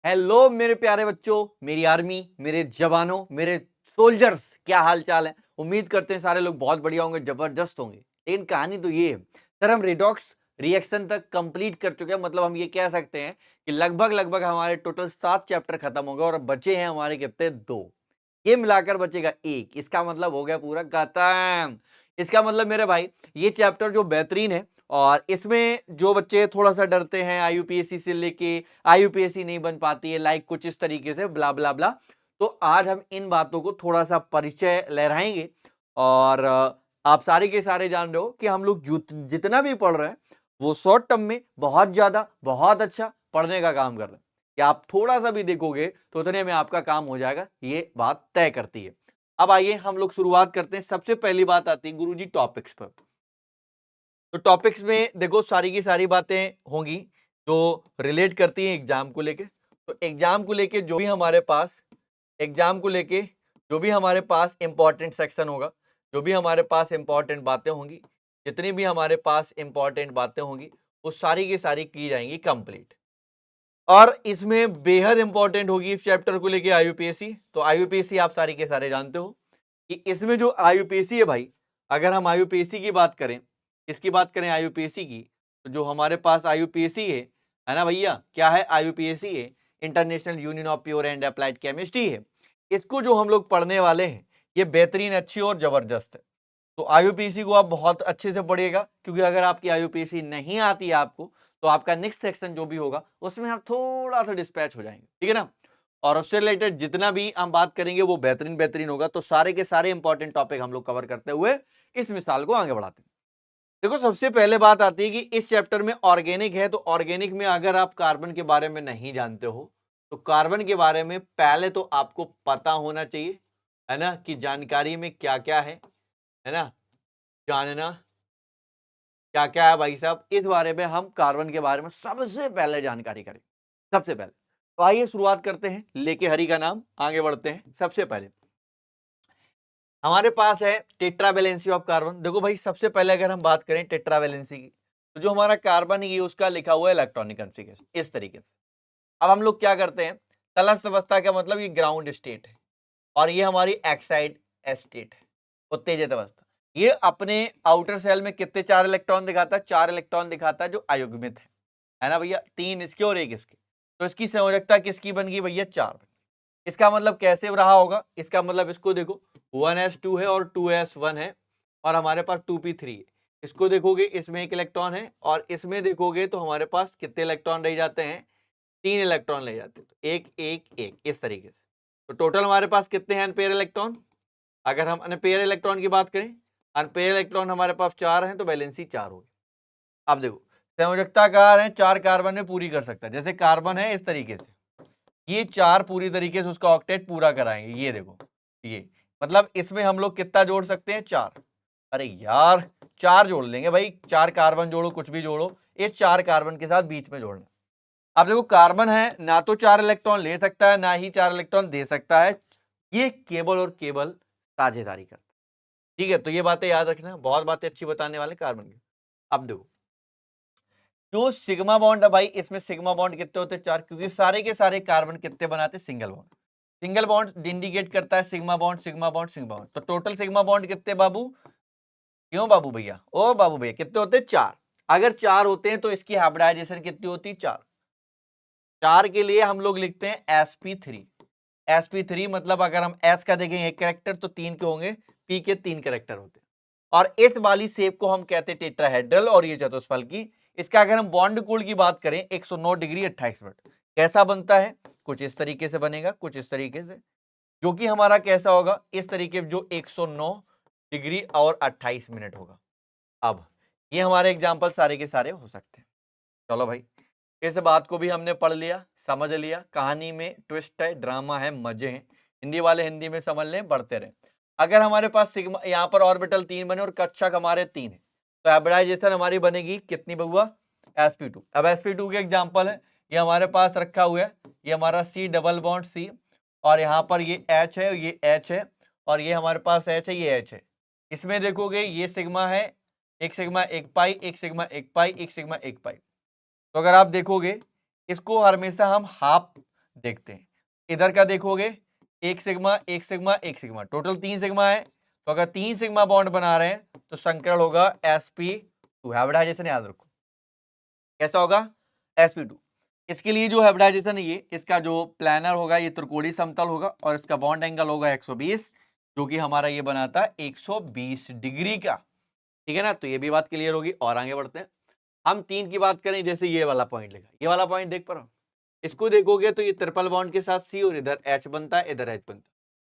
Hello मेरे प्यारे बच्चों, मेरी आर्मी, मेरे जवानों, मेरे सोल्जर्स, क्या हाल चाल है। उम्मीद करते हैं सारे लोग बहुत बढ़िया होंगे, जबरदस्त होंगे। लेकिन कहानी तो ये है सर, हम रिडॉक्स रिएक्शन तक कंप्लीट कर चुके हैं। मतलब हम ये कह सकते हैं कि लगभग लगभग हमारे टोटल 7 चैप्टर खत्म हो गए और अब बचे हैं हमारे कितने 2। ये मिलाकर बचेगा 1। इसका मतलब हो गया पूरा खत्म। इसका मतलब मेरे भाई ये चैप्टर जो बेहतरीन है, और इसमें जो बच्चे थोड़ा सा डरते हैं आईयूपीएससी से लेके, आईयूपीएससी नहीं बन पाती है लाइक कुछ इस तरीके से ब्ला ब्ला ब्ला, तो आज हम इन बातों को थोड़ा सा परिचय लहराएंगे। और आप सारे के सारे जान रहे हो कि हम लोग जितना भी पढ़ रहे हैं वो शॉर्ट टर्म में बहुत ज्यादा बहुत अच्छा पढ़ने का काम कर रहे हैं। कि आप थोड़ा सा भी देखोगे तो उतने में आपका काम हो जाएगा, ये बात तय करती है। अब आइए हम लोग शुरुआत करते हैं। सबसे पहली बात आती है गुरुजी टॉपिक्स पर। तो टॉपिक्स में देखो सारी की सारी बातें होंगी जो रिलेट करती हैं एग्जाम को लेके। तो एग्जाम को लेके जो भी हमारे पास एग्जाम को लेके जो भी हमारे पास इंपॉर्टेंट सेक्शन होगा, जो भी हमारे पास इंपॉर्टेंट बातें होंगी, जितनी भी हमारे पास इंपॉर्टेंट बातें होंगी, वो सारी की सारी की जाएंगी कंप्लीट। और इसमें बेहद इंपॉर्टेंट होगी इस चैप्टर को लेके आईयूपीएससी। तो आईयूपीएससी आप सारी के सारे जानते हो कि इसमें जो आईयूपीएससी है भाई, अगर हम आईयूपीएससी की बात करें, इसकी बात करें आईयूपीएससी की, तो जो हमारे पास आईयूपीएससी है ना भैया, क्या है आईयूपीएससी है? International union of pure and applied chemistry है। इसको जो हम लोग पढ़ने वाले हैं, ये बेहतरीन, अच्छी और जबरदस्त है। तो आईयूपीएससी को आप बहुत अच्छे से पढ़िएगा, क्योंकि अगर आपकी आईयूपीएससी नहीं आती है आपको, तो आपका नेक्स्ट सेक्शन जो भी होगा उसमें आप थोड़ा सा डिस्पैच हो जाएंगे, ठीक है ना। और उससे रिलेटेड जितना भी हम बात करेंगे वो बेहतरीन बेहतरीन होगा। तो सारे के सारे इंपॉर्टेंट टॉपिक हम लोग कवर करते हुए इस मिसाल को आगे बढ़ाते हैं। देखो सबसे पहले बात आती है कि इस चैप्टर में ऑर्गेनिक है, तो ऑर्गेनिक में अगर आप कार्बन के बारे में नहीं जानते हो, तो कार्बन के बारे में पहले तो आपको पता होना चाहिए, है ना, कि जानकारी में क्या क्या है ना, जानना क्या क्या है भाई साहब। इस बारे में हम कार्बन के बारे में सबसे पहले जानकारी करें, सबसे पहले। तो आइए शुरुआत करते हैं, लेके हरि का नाम आगे बढ़ते हैं। सबसे पहले हमारे पास है टेट्रावैलेंसी ऑफ कार्बन। देखो भाई सबसे पहले अगर हम बात करें टेट्रावैलेंसी की, तो जो हमारा कार्बन है ये उसका लिखा हुआ है इलेक्ट्रॉनिक कॉन्फ़िगरेशन इस तरीके से। अब हम लोग क्या करते हैं, तलस्थ अवस्था का मतलब ये ग्राउंड स्टेट है, और ये हमारी एक्साइड स्टेट है, उत्तेजित अवस्था। ये अपने आउटर सेल में कितने 4 इलेक्ट्रॉन दिखाता है? 4 इलेक्ट्रॉन दिखाता है, जो अयुग्मित है ना भैया, 3 इसके और 1 इसके। तो इसकी संयोजकता किसकी बन गई भैया? 4 बन। इसका मतलब कैसे रहा होगा? इसका मतलब इसको देखो, 1s2 है और 2s1 है, और हमारे पास 2p3 है। इसको देखोगे इसमें 1 इलेक्ट्रॉन है, और इसमें देखोगे तो हमारे पास कितने इलेक्ट्रॉन रह जाते हैं? 3 इलेक्ट्रॉन ले जाते हैं। तो 1 1 1 इस तरीके से। तो टोटल हमारे पास कितने हैं अनपेयर इलेक्ट्रॉन? अगर हम अनपेयर इलेक्ट्रॉन की बात करें, अनपेयर इलेक्ट्रॉन हमारे पास 4 हैं, तो वैलेंसी 4 होगी। अब देखो संयोजकता कार है, 4 कार्बन में पूरी कर सकता है। जैसे कार्बन है इस तरीके से, ये 4 पूरी तरीके से उसका ऑक्टेट पूरा कराएंगे। ये देखो, ये मतलब इसमें हम लोग कितना जोड़ सकते हैं? 4। अरे यार 4 जोड़ लेंगे भाई, 4 कार्बन जोड़ो, कुछ भी जोड़ो, इस 4 कार्बन के साथ बीच में जोड़ना। अब देखो कार्बन है ना, तो 4 इलेक्ट्रॉन ले सकता है, ना ही 4 इलेक्ट्रॉन दे सकता है। ये केवल और केवल साझेदारी करता है, ठीक है। तो ये बातें याद रखना, बहुत बातें अच्छी बताने वाले कार्बन की। अब देखो जो सिग्मा बॉन्ड है भाई, इसमें सिग्मा बॉन्ड कितने होते हैं? 4, क्योंकि सारे के सारे कार्बन कितने बनाते हैं? Single bond. Single bond indicate करता है sigma bond sigma bond sigma bond. तो टोटल सिग्मा बॉन्ड कितने बाबू? क्यों बाबू भैया, ओ बाबू भैया, कितने होते हैं? 4। अगर 4 होते हैं तो इसकी हाइब्रिडाइजेशन कितनी होती है? 4। 4 के लिए हम लोग लिखते हैं sp3। sp3 मतलब अगर हम s का देखें एक कैरेक्टर, तो 3 के होंगे, p के 3 कैरेक्टर होते हैं। और इस वाली शेप को हम कहते हैं टेट्राहेड्रल, और ये चतुष्फल की। इसका अगर हम बॉन्ड कोण की बात करें, 109 डिग्री 28 मिनट। कैसा बनता है? कुछ इस तरीके से बनेगा, कुछ इस तरीके से, जो कि हमारा कैसा होगा? इस तरीके जो 109 डिग्री और 28 मिनट होगा। अब ये हमारे एग्जाम्पल सारे के सारे हो सकते हैं। चलो भाई, इस बात को भी हमने पढ़ लिया, समझ लिया। कहानी में ट्विस्ट है, ड्रामा है, मजे हैं। हिंदी वाले हिंदी में समझ लें, बढ़ते रहे। अगर हमारे पास सिग्मा, यहाँ पर ऑर्बिटल 3 बने और कक्षक हमारे 3 है, तो हाइब्रिडाइजेशन हमारी बनेगी कितनी बउआ? sp2। अब sp2 के एग्जांपल है, ये हमारे पास रखा हुआ है, ये हमारा C डबल बॉन्ड C, और यहाँ पर ये H है, ये H है, और ये हमारे पास H है, ये H है। इसमें देखोगे ये सिग्मा है, एक सिग्मा एक पाई, एक सिग्मा एक पाई, एक सिग्मा एक पाई। तो अगर आप देखोगे इसको हमेशा हम हाफ देखते हैं। इधर का देखोगे एक सिग्मा एक सिग्मा एक सिग्मा, टोटल 3 सिग्मा है। तो अगर 3 सिग्मा बॉन्ड बना रहे हैं तो संकरण होगा sp2। हाइब्रिडाइजेशन याद रखो कैसा होगा, sp2। इसके लिए जो हाइब्रिडाइजेशन है ये, इसका जो प्लानर होगा ये त्रिकोणीय समतल होगा और इसका बॉन्ड एंगल होगा 120, जो कि हमारा ये बनाता है 120 डिग्री का। ठीक है ना, तो ये भी बात क्लियर होगी। और आगे बढ़ते हैं, हम 3 की बात करें, जैसे ये वाला पॉइंट लिखा, ये वाला पॉइंट देख पा रहा हूं, इसको देखोगे तो ये ट्रिपल बॉन्ड के साथ सी और इधर एच बनता है, इधर एच बनता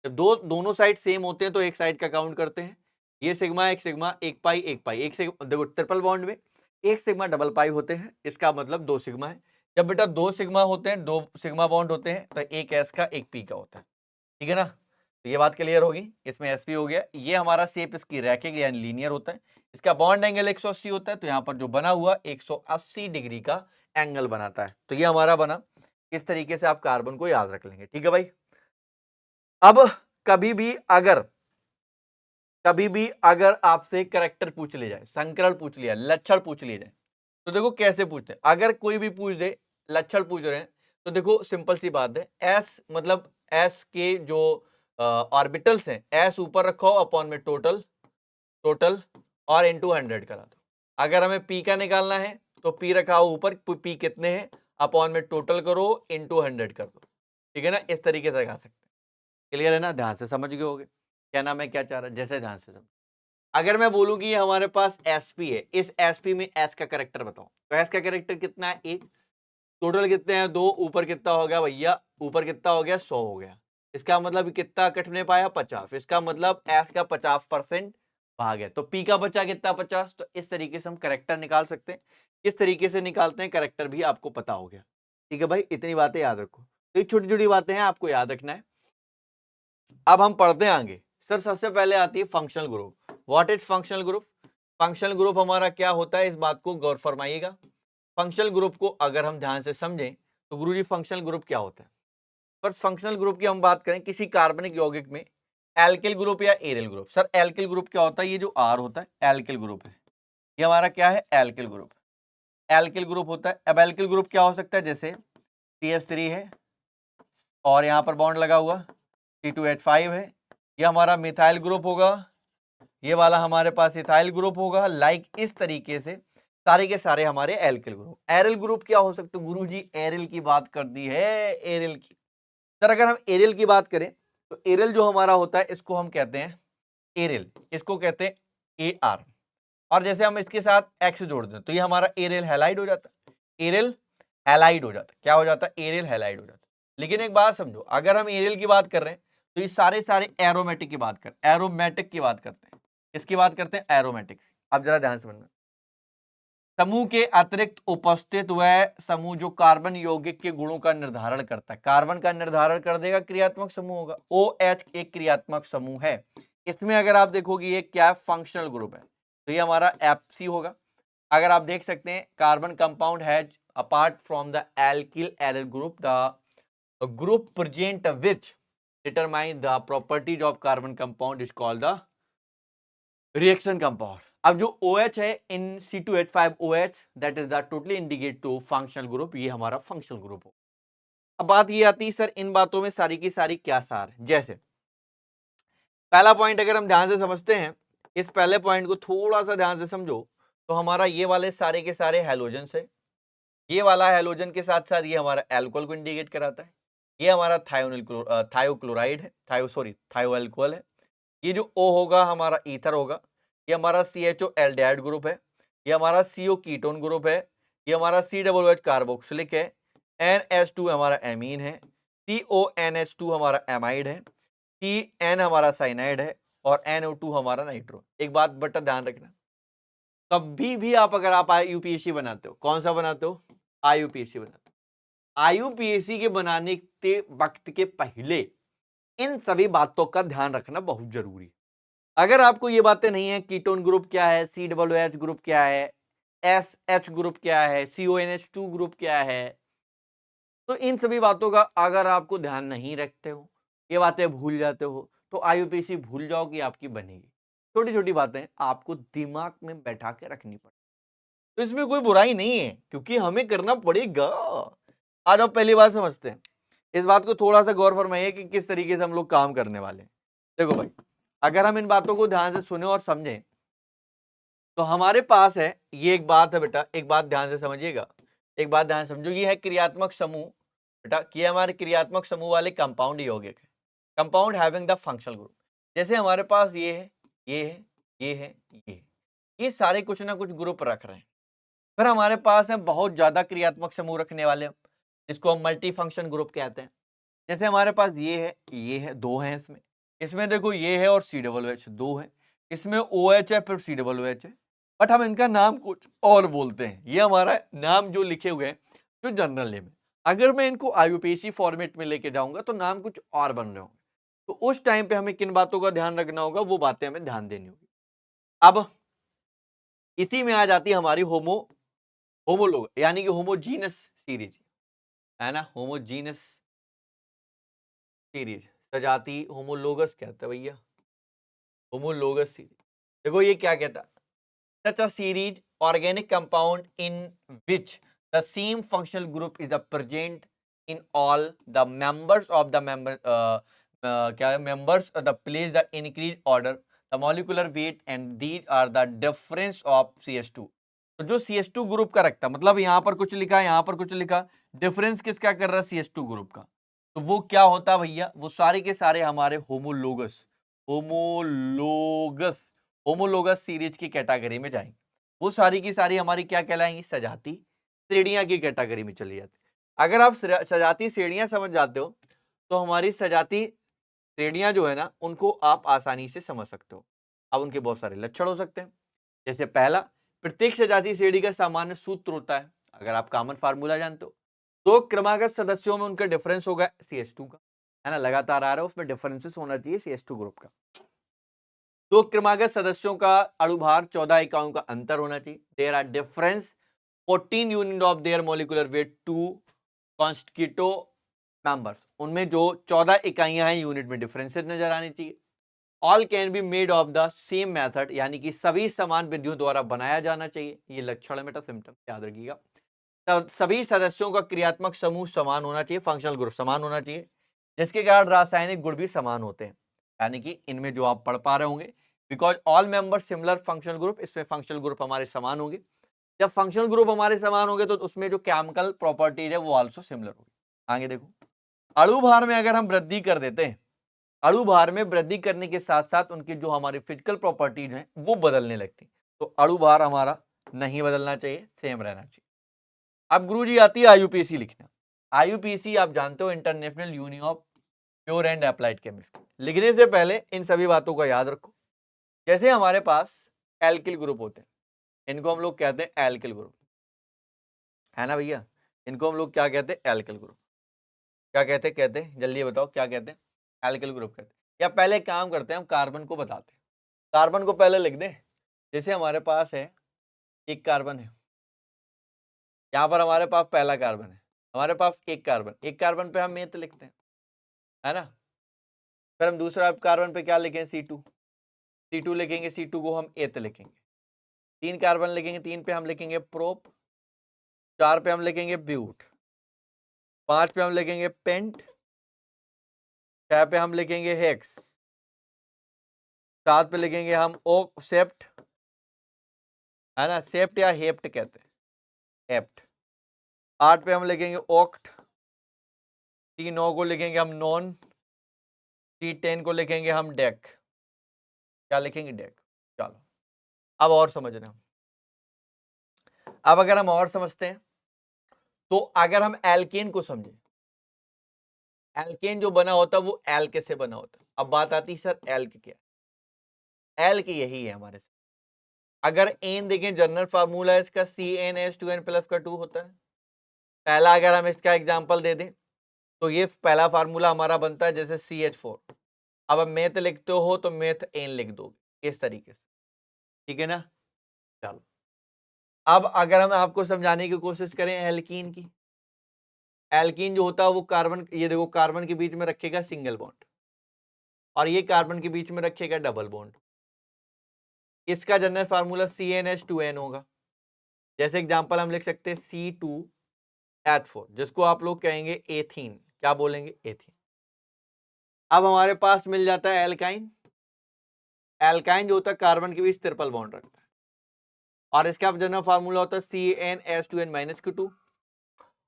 है। जब दोनों साइड सेम होते हैं तो एक साइड का काउंट करते हैं। ये सिग्मा एक पाई एक पाई, एक सिग्मा, देखो ट्रिपल बॉन्ड में एक सिग्मा डबल पाई होते हैं, इसका मतलब 2 सिग्मा है। जब बेटा 2 सिग्मा होते हैं, 2 सिग्मा बॉन्ड होते हैं, तो एक एस का एक पी का होता है। ठीक है ना, तो ये बात क्लियर होगी। इसमें एसपी हो गया। ये हमारा शेप इसकी रैखिक यानी लीनियर होता है। इसका बॉन्ड एंगल 180 होता है, तो यहाँ पर जो बना हुआ 180 डिग्री का एंगल बनाता है। तो ये हमारा बना। इस तरीके से आप कार्बन को याद रख लेंगे। ठीक है भाई। अब कभी भी अगर आपसे कैरेक्टर पूछ ले जाए, संकरण पूछ लिया, लक्षण पूछ लिए जाए, तो देखो कैसे पूछते हैं। अगर कोई भी पूछ दे, लक्षण पूछ रहे हैं, तो देखो सिंपल सी बात है, एस मतलब एस के जो ऑर्बिटल्स हैं, एस ऊपर रखो अपॉन में टोटल और इनटू 100 करा दो। अगर हमें पी का निकालना है तो पी रखा हो ऊपर, पी कितने हैं अपॉन में टोटल करो इनटू 100 कर दो। ठीक है ना, इस तरीके से लगा सकते हैं। क्लियर है ना, ध्यान से समझ गए होगे क्या नाम है, क्या चाह रहा है, जैसे ध्यान से समझ। अगर मैं बोलूं कि हमारे पास एसपी है, इस एसपी में एस का कैरेक्टर बताओ, तो एस का कैरेक्टर कितना है, एक। टोटल कितने हैं, दो। ऊपर कितना हो गया भैया, ऊपर कितना हो गया, 100 हो गया। इसका मतलब कितना कटने पाया, 50। इसका मतलब एस का 50% भाग है, तो पी का बचा कितना, 50। तो इस तरीके से हम कैरेक्टर निकाल सकते हैं। किस तरीके से निकालते हैं कैरेक्टर भी आपको पता हो गया। ठीक है भाई, इतनी बातें याद रखो। तो ये छोटी छोटी बातें हैं, आपको याद रखना है। अब हम पढ़ते हैं आगे। सर सबसे पहले आती है functional group. What is functional group? Functional group हमारा क्या होता है, इस बात को गौर फरमाइएगा। फंक्शनल ग्रुप को अगर हम ध्यान से समझें तो गुरुजी फंक्शनल ग्रुप क्या होता है। पर फंक्शनल ग्रुप की हम बात करें किसी कार्बनिक यौगिक में, एल्किल ग्रुप या aryl group. Sir alkyl group क्या होता है, ये जो आर होता है एल्किल ग्रुप है, ये हमारा क्या है, एल्किल ग्रुप। एल्किल ग्रुप होता है। अब एल्किल ग्रुप क्या हो सकता है, जैसे CH3 है और यहां पर बॉन्ड लगा हुआ C2H5 है, ये हमारा मिथाइल ग्रुप होगा। ये वाला हमारे पास इथाइल ग्रुप होगा। लाइक इस तरीके से सारे के सारे हमारे एल्किल ग्रुप। एरिल ग्रुप क्या हो सकते, गुरुजी एरिल की बात कर दी है, एरिल की। सर अगर हम एरिल की बात करें तो एरिल जो हमारा होता है इसको हम कहते हैं एरिल, इसको कहते हैं AR। और जैसे हम इसके साथ एक्स जोड़ दें तो ये हमारा एरिल हैलाइड हो जाता है, एरिल हैलाइड हो जाता है। क्या हो जाता है, एरिल हैलाइड हो जाता है। लेकिन एक बात समझो, अगर हम एरिल की बात कर रहे हैं तो ये सारे सारे एरोमेटिक की बात कर, एरोमेटिक की बात करते हैं। किसकी बात करते हैं, एरोमेटिक। अब जरा ध्यान से समझना, समूह के अतिरिक्त उपस्थित वह समूह जो कार्बन यौगिक के गुणों का निर्धारण करता है, कार्बन का निर्धारण कर देगा, क्रियात्मक समूह होगा। OH एक क्रियात्मक समूह है। इसमें अगर आप देखोगे ये क्या फंक्शनल ग्रुप है, तो ये हमारा FC होगा। अगर आप देख सकते हैं carbon compound has apart from the alkyl aryl group the group present which determine the properties of carbon compound is called the reaction compound. अब जो OH है in C2H5OH that is the totally indicate to functional group, ये हमारा functional group हो। अब बात ये आती है सर इन बातों में सारी की सारी क्या सार है। जैसे पहला पॉइंट अगर हम ध्यान से समझते हैं, इस पहले पॉइंट को थोड़ा सा ध्यान से समझो, तो हमारा ये वाले सारे के सारे हैलोजन है। ये वाला हैलोजन के साथ साथ ये हमारा एल्कोहल को इंडिकेट कराता है। ये हमारा थायोक्लोराइड है, थायो एल्कोहल है। ये जो O होगा हमारा ईथर होगा। ये हमारा CHO एल्डिहाइड ग्रुप है। ये हमारा CO कीटोन ग्रुप है। ये हमारा COOH कार्बोक्सिलिक है। NH2 हमारा एमीन है। CONH2 हमारा एमाइड है। CN हमारा साइनाइड है और NO2 हमारा नाइट्रो। एक बात बटा ध्यान रखना, कभी भी अगर आप IUPAC बनाते हो, कौन सा बनाते हो, IUPAC बनाते हो, IUPAC के बनाने के वक्त के पहले इन सभी बातों का ध्यान रखना बहुत जरूरी है। अगर आपको ये बातें नहीं है, कीटोन ग्रुप क्या है, COOH ग्रुप क्या है, SH ग्रुप क्या है, CONH2 ग्रुप क्या है, तो इन सभी बातों का अगर आपको ध्यान नहीं रखते हो, ये बातें भूल जाते हो, तो IUPAC भूल जाओ कि आपकी बनेगी। छोटी छोटी बातें आपको दिमाग में बैठा के रखनी पड़े, तो इसमें कोई बुराई नहीं है क्योंकि हमें करना पड़ेगा। आज आप पहली बात समझते हैं, इस बात को थोड़ा सा गौर फरमाइए कि किस तरीके से हम लोग काम करने वाले हैं। देखो भाई, अगर हम इन बातों को ध्यान से सुने और समझें तो हमारे पास है, ये एक बात है बेटा, एक बात ध्यान से समझिएगा, एक बात ध्यान से समझो, ये है क्रियात्मक समूह बेटा, ये हमारे क्रियात्मक समूह वाले कंपाउंड यौगिक है, compound having the functional group. जैसे हमारे पास ये है, ये है, ये है, ये है, ये सारे कुछ ना कुछ ग्रुप रख रहे हैं। फिर हमारे पास है बहुत ज्यादा क्रियात्मक समूह रखने वाले, जिसको हम मल्टी फंक्शन ग्रुप कहते हैं। जैसे हमारे पास ये है, दो हैं इसमें, इसमें देखो ये है और सी डबल एच दो है, इसमें ओ एच है फिर सी डबल एच है, बट हम इनका नाम कुछ और बोलते हैं। ये हमारा नाम जो लिखे हुए हैं जो जनरल नेम है, अगर मैं इनको आईयूपीएसी फॉर्मेट में लेके जाऊंगा तो नाम कुछ और बन रहे होंगे। तो उस टाइम पे हमें किन बातों का ध्यान रखना होगा, वो बातें हमें ध्यान देनी होगी। अब इसी में आ जाती है हमारी होमोलोग यानी कि होमोजीनस सीरीज, है ना, होमोजीनस सीरीज, सजाती होमोलोगस कहते हैं भैया, होमोलोगस सीरीज। देखो ये क्या कहता है, such a series organic compound in which the same functional group is present in all the members of the क्या है, members of the place the increased order the molecular weight and these are the difference of CH2। तो जो CH2 group का रखता, मतलब यहाँ पर कुछ लिखा, यहाँ पर कुछ लिखा, डिफरेंस किसका कर रहा है, CH2 ग्रुप का। तो वो क्या होता है भैया, वो सारे के सारे हमारे होमोलोगस होमोलोगस होमोलोगस सीरीज की कैटेगरी में जाएंगे। वो सारी की सारी हमारी क्या कहलाएंगी, सजाती श्रेणियां की कैटेगरी में चली जाती। अगर आप सजाती श्रेणियां समझ जाते हो तो हमारी सजाती श्रेणियां जो है ना, उनको आप आसानी से समझ सकते हो। अब उनके बहुत सारे लक्षण हो सकते हैं। जैसे पहला, प्रत्येक सजातीय श्रेणी का सामान्य सूत्र होता है, अगर आप कॉमन फार्मूला जानते हो। तो क्रमागत सदस्यों में उनका डिफरेंस होगा CH2 का, है ना, लगातार आ रहा है, उसमें डिफरेंसेस होना चाहिए CH2 ग्रुप का। तो क्रमागत सदस्यों का अणुभार 14 इकाइयों का अंतर होना चाहिए। There are difference 14 unit of their molecular weight to constituent members, उनमें जो 14 इकाइयां हैं यूनिट में डिफरेंसेस नजर आनी चाहिए। All can be made of the same method, यानी कि सभी समान विधियों द्वारा बनाया जाना चाहिए। ये लक्षण है बेटा, सिम्टम याद रखिएगा। सभी सदस्यों का क्रियात्मक समूह समान होना चाहिए, फंक्शनल ग्रुप समान होना चाहिए, जिसके कारण रासायनिक गुण भी समान होते हैं। यानी कि इनमें जो आप पढ़ पा रहे होंगे, because all member similar functional group, इसमें फंक्शनल ग्रुप हमारे समान होंगे। जब फंक्शनल ग्रुप हमारे समान होंगे तो उसमें जो केमिकल प्रॉपर्टीज है वो आल्सो सिमिलर होगी। आगे देखो, अणु भार में अगर हम वृद्धि कर देते हैं, अणु भार में वृद्धि करने के साथ साथ उनकी जो हमारी फिजिकल प्रॉपर्टीज हैं वो बदलने लगती, तो अणु भार हमारा नहीं बदलना चाहिए, सेम रहना चाहिए। अब गुरुजी आती है आईयूपीएसी लिखना। आईयूपीएसी आप जानते हो, international union of pure and applied chemistry. लिखने से पहले इन सभी बातों को याद रखो। जैसे हमारे पास एल्किल ग्रुप होते हैं, इनको हम लोग कहते हैं एल्किल ग्रुप, है ना भैया, इनको हम लोग क्या कहते हैं, एल्किल ग्रुप। क्या कहते हैं जल्दी बताओ, क्या कहते हैं, एल्किल ग्रुप कहते हैं। या पहले काम करते हैं, हम कार्बन को बताते हैं, कार्बन को पहले लिख दें। जैसे हमारे पास है एक कार्बन है, यहाँ पर हमारे पास पहला कार्बन है, हमारे पास एक कार्बन पे हम मेथ लिखते हैं, है ना। फिर हम दूसरा कार्बन पे क्या लिखें, C2 लिखेंगे, C2 को हम एथ लिखेंगे। 3 कार्बन लिखेंगे, 3 पे हम लिखेंगे प्रोप, 4 पे हम लिखेंगे ब्यूट, 5 पे हम लिखेंगे पेंट, 6 पे हम लिखेंगे हेक्स, 7 पे लिखेंगे हम ओक सेप्ट, है ना, सेप्ट या हेप्ट कहते हैं, हेप्ट। 8 पे हम लिखेंगे ओक्ट, T9 को लिखेंगे हम नॉन, T10 को लिखेंगे हम डेक। क्या लिखेंगे, डेक। चलो अब और समझ रहे हैं। अब अगर हम और समझते हैं तो अगर हम एल्केन को समझे, एल्केन जो बना होता है वो एल्क से बना होता है। अब बात आती है सर एल्क क्या, एल्क यही है हमारे से। अगर एन देखें, जनरल फार्मूला है इसका CnH2n+ का 2 होता है। पहला अगर हम इसका एग्जांपल दे दें तो ये पहला फार्मूला हमारा बनता है जैसे CH4। अब आप मेथ लिखते हो तो मेथ एन लिख दोगे इस तरीके से, ठीक है ना। चलो अब अगर हम आपको समझाने की कोशिश करें एल्कीन की, एल्कीन जो होता है वो कार्बन, ये देखो कार्बन के बीच में रखेगा सिंगल बॉन्ड और ये कार्बन के बीच में रखेगा डबल बॉन्ड। इसका जनरल फार्मूला CnH2n होगा। जैसे एग्जांपल हम लिख सकते हैं C2H4, जिसको आप लोग कहेंगे एथीन, क्या बोलेंगे, एथीन। अब हमारे पास मिल जाता है एल्काइन। एल्काइन जो होता है कार्बन के बीच ट्रिपल बॉन्ड रखता है और इसका जनरल फार्मूला होता है CnH2n-2।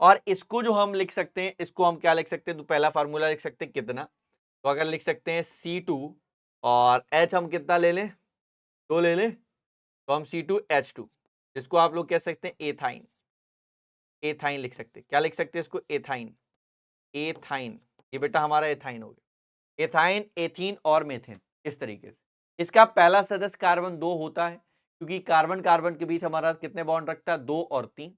और इसको जो हम लिख सकते हैं, इसको हम क्या लिख सकते हैं, तो पहला फार्मूला लिख सकते हैं कितना, तो अगर लिख सकते हैं C2 और H हम कितना ले लें, 2 ले लें, तो हम C2H2, जिसको आप लोग कह सकते हैं एथाइन। एथाइन लिख सकते हैं, क्या लिख सकते हैं इसको, एथाइन। एथाइन, ये बेटा हमारा एथाइन हो गया। एथाइन, एथीन और मेथेन, इस तरीके से। इसका पहला सदस्य कार्बन 2 होता है, क्योंकि कार्बन कार्बन के बीच हमारा कितने बॉन्ड रखता है, 2 और 3।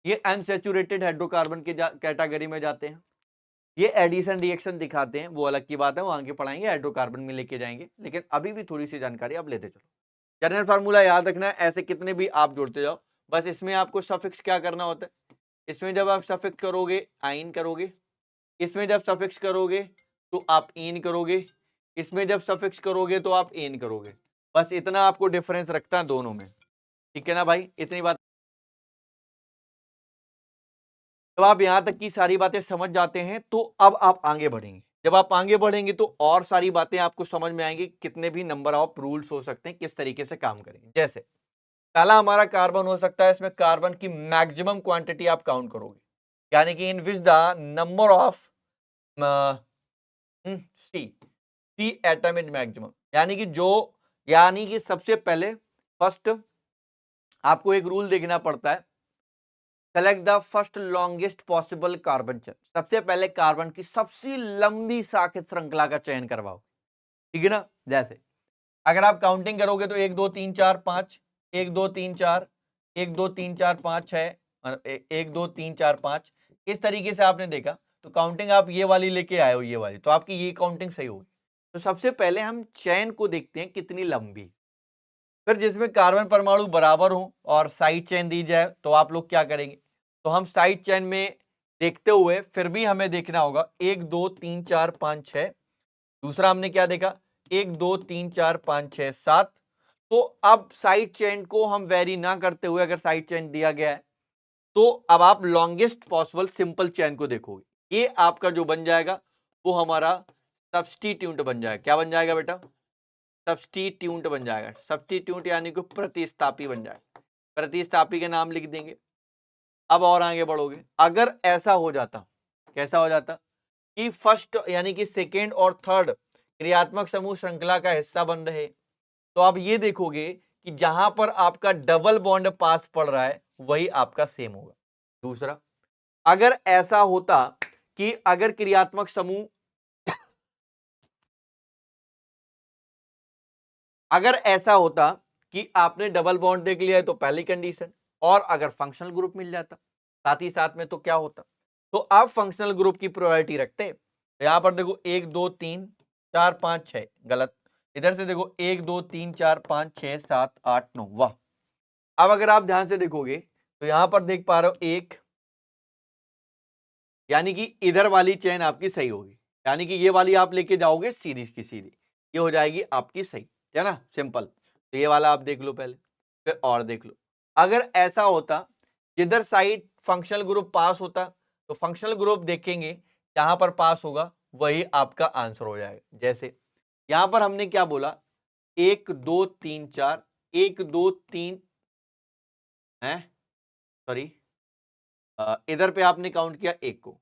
ये अनसैचुरेटेड हाइड्रोकार्बन के कैटेगरी में जाते हैं। ये एडिशन रिएक्शन दिखाते हैं, वो अलग की बात है, वो आगे पढ़ाएंगे, हाइड्रोकार्बन में लेके जाएंगे, लेकिन अभी भी थोड़ी सी जानकारी आप लेते चलो। जनरल फार्मूला याद रखना है, ऐसे कितने भी आप जोड़ते जाओ, बस इसमें आपको सफिक्स क्या करना होता है, इसमें जब आप सफिक्स करोगे आइन करोगे, इसमें जब सफिक्स करोगे तो आप इन करोगे, इसमें जब सफिक्स करोगे तो आप एन करोगे। बस इतना आपको डिफरेंस रखता है दोनों में, ठीक है ना भाई, इतनी बात। जब आप यहां तक की सारी बातें समझ जाते हैं तो अब आप आगे बढ़ेंगे। जब आप आगे बढ़ेंगे तो और सारी बातें आपको समझ में आएंगी, कितने भी नंबर ऑफ रूल्स हो सकते हैं, किस तरीके से काम करेंगे। जैसे पहला हमारा कार्बन हो सकता है, इसमें कार्बन की मैक्सिमम क्वांटिटी आप काउंट करोगे, यानी कि in which the number of C C atom is maximum, यानी कि सबसे पहले फर्स्ट आपको एक रूल देखना पड़ता है, select the first longest possible carbon chain. सबसे पहले कार्बन की सबसे लंबी शाखित श्रृंखला का चयन करवाओ, ठीक है ना। जैसे अगर आप काउंटिंग करोगे तो 1 2 3 4 5, 1 2 3 4, 1 2 3 4 5 6, 1 2 3 4 5, इस तरीके से आपने देखा, तो काउंटिंग आप ये वाली लेके आए हो, ये वाली, तो आपकी ये काउंटिंग सही होगी। तो सबसे पहले हम चैन को देखते हैं कितनी लंबी, फिर जिसमें कार्बन परमाणु बराबर हो और साइड चेन दी जाए तो आप लोग क्या करेंगे, तो हम साइड चेन में देखते हुए फिर भी हमें देखना होगा 1 2 3 4 5 6। दूसरा हमने क्या देखा, 1 2 3 4 5 6 7। तो अब साइड चेन को हम वेरी ना करते हुए, अगर साइड चेन दिया गया है तो अब आप लॉन्गेस्ट पॉसिबल सिंपल चेन को देखोगे, ये आपका जो बन जाएगा वो हमारा सब्स्टिट्यूट बन जाएगा। क्या बन जाएगा बेटा, सब्स्टिट्यूट बन जाएगा। सब्स्टिट्यूट यानी कि प्रतिस्थापी बन जाएगा, प्रतिस्थापी के नाम लिख देंगे। अब और आगे बढ़ोगे, अगर ऐसा हो जाता, कैसा हो जाता कि फर्स्ट यानी कि सेकेंड और थर्ड क्रियात्मक समूह श्रृंखला का हिस्सा बन रहे, तो आप ये देखोगे कि जहां पर आपका डबल बॉन्ड पास पड़ रहा है वही आपका सेम होगा। दूसरा, अगर ऐसा होता कि अगर क्रियात्मक समूह, अगर ऐसा होता कि आपने डबल बॉन्ड देख लिया है तो पहली कंडीशन, और अगर फंक्शनल ग्रुप मिल जाता साथ ही साथ में तो क्या होता, तो आप फंक्शनल ग्रुप की प्रायोरिटी रखते। तो यहां पर देखो 1 2 3 4 5 6, गलत। इधर से देखो 1 2 3 4 5 6 7 8 9, वाह। अब अगर आप ध्यान से देखोगे तो यहां पर देख पा रहे हो एक, यानी कि इधर वाली चेन आपकी सही होगी, यानी कि ये वाली आप लेके जाओगे सीधी की सीधी, ये हो जाएगी आपकी सही, है ना, सिंपल। तो ये वाला आप देख लो पहले, फिर और देख लो। अगर ऐसा होता जिधर साइड फंक्शनल ग्रुप पास होता, तो फंक्शनल ग्रुप देखेंगे जहां पर पास होगा वही आपका आंसर हो जाएगा। जैसे यहां पर हमने क्या बोला, 1 2 3 4, 1 2 3 है, सॉरी, इधर पे आपने काउंट किया एक को,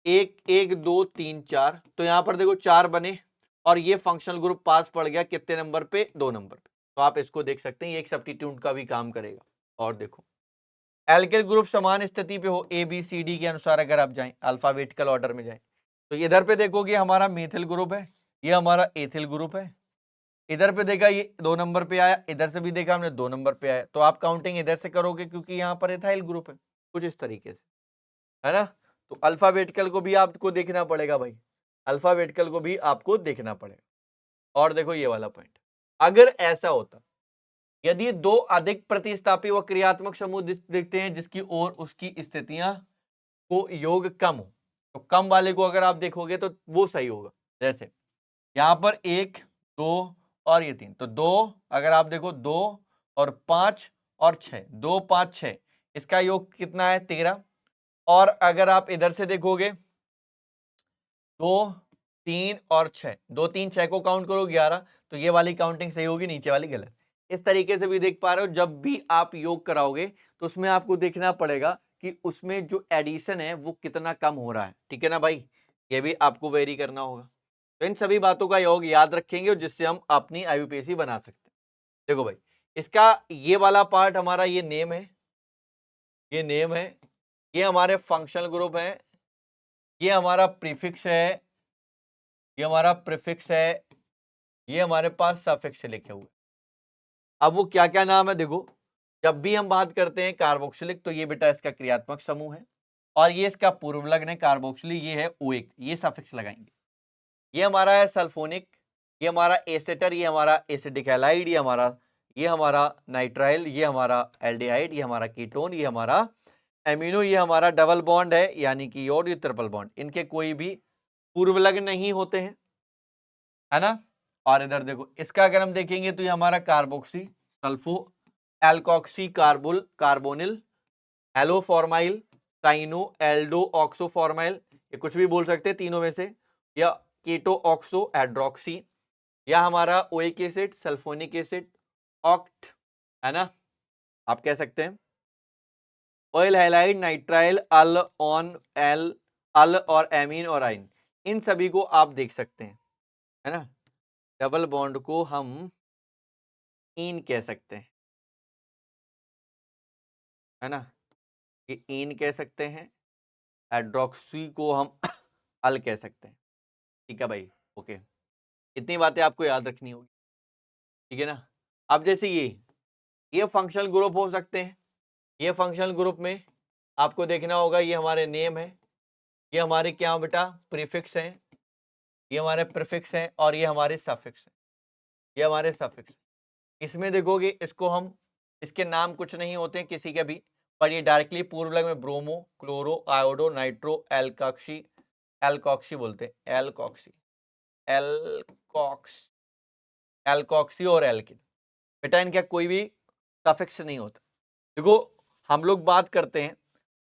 1 1 2 3 4, तो यहां पर देखो 4 बने और ये फंक्शनल ग्रुप पास पड़ गया कितने नंबर पे, 2 नंबर पे। तो आप इसको देख सकते हैं, ये एक सब्स्टिट्यूट का भी काम करेगा। और देखो एल्किल ग्रुप समान स्थिति पे हो, ए बी सी डी के अनुसार अगर आप जाएं, अल्फाबेटिकल ऑर्डर में जाएं, तो इधर पे देखोगे हमारा मेथिल ग्रुप है, ये हमारा एथिल ग्रुप है। इधर पे देखा ये 2 नंबर पे आया, इधर से भी देखा हमने 2 नंबर पे आया, तो आप काउंटिंग इधर से करोगे क्योंकि यहाँ पर एथाइल ग्रुप है, कुछ इस तरीके से, है ना। तो अल्फाबेटिकल को भी आपको देखना पड़ेगा भाई, अल्फाबेटिकल को भी आपको देखना पड़ेगा। और देखो ये वाला पॉइंट, अगर ऐसा होता, यदि 2 अधिक प्रतिस्थापी व क्रियात्मक समूह दिखते हैं जिसकी ओर उसकी स्थितियां को योग कम हो, तो कम वाले को अगर आप देखोगे तो वो सही होगा। जैसे यहां पर 1 2 और ये 3, तो 2 अगर आप देखो 2 और 5 और 6, 2 5 6, इसका योग कितना है 13। और अगर आप इधर से देखोगे 2 3 और 6, 2 3 6 को काउंट करो 11, तो ये वाली काउंटिंग सही होगी, नीचे वाली गलत। इस तरीके से भी देख पा रहे हो, जब भी आप योग कराओगे तो उसमें आपको देखना पड़ेगा कि उसमें जो एडिशन है वो कितना कम हो रहा है, ठीक है ना भाई, ये भी आपको वेरी करना होगा। तो इन सभी बातों का योग याद रखेंगे जिससे हम अपनी आईयूपीएसी बना सकते हैं। देखो भाई, इसका ये वाला पार्ट हमारा ये नेम है, ये नेम है, ये हमारे फंक्शनल ग्रुप है, ये हमारा प्रीफिक्स है, ये हमारा प्रीफिक्स है, ये हमारे पास सफिक्स लिखे हुए। अब वो क्या क्या नाम है देखो, जब भी हम बात करते हैं कार्बोक्सिलिक तो ये बेटा इसका क्रियात्मक समूह है, और ये इसका पूर्व लग्न है कार्बोक्सिलिक, ये है ओइक, ये सफिक्स लगाएंगे। ये हमारा है सल्फोनिक, ये हमारा एसेटर, ये हमारा एसिडिक हैलाइड, ये हमारा नाइट्राइल, ये हमारा एल्डिहाइड, ये हमारा कीटोन, ये हमारा एमिनो, ये हमारा डबल बॉन्ड है यानी कि और ये ट्रिपल बॉन्ड, इनके कोई भी पूर्व लग्न नहीं होते हैं, है ना। और इधर देखो, इसका अगर हम देखेंगे तो ये हमारा कार्बोक्सी सल्फो एल्कोक्सी कार्बोल carbonyl haloformyl cyano aldo oxoformyl, ये कुछ भी बोल सकते हैं तीनों में से, या कीटो ऑक्सो हाइड्रोक्सी, या हमारा ओइक एसिड सल्फोनिक एसिड ऑक्ट, है ना, आप कह सकते हैं ऑयल हैलाइड नाइट्राइल अल ऑन एल अल और एमीन और आइन, इन सभी को आप देख सकते हैं, है ना। डबल बॉन्ड को हम इन कह सकते हैं, है ना, ये इन कह सकते हैं, हाइड्रोक्सी को हम अल कह सकते हैं, ठीक है भाई, ओके, इतनी बातें आपको याद रखनी होगी, ठीक है ना। अब जैसे ये फंक्शनल ग्रुप हो सकते हैं, ये फंक्शनल ग्रुप में आपको देखना होगा, ये हमारे नेम है, ये हमारे क्या बेटा प्रीफिक्स हैं, ये हमारे प्रीफिक्स हैं, और ये हमारे सफिक्स हैं, ये हमारे सफिक्स। इसमें देखोगे इसको हम, इसके नाम कुछ नहीं होते किसी के भी, पर ये डायरेक्टली पूर्व लग में bromo chloro iodo nitro alkoxy, alkoxy बोलते हैं, एल्कॉक्सी एल्कॉक्स एल्कॉक्सी और एल्किन, बेटा इनका कोई भी सफिक्स नहीं होता। देखो, हम लोग बात करते हैं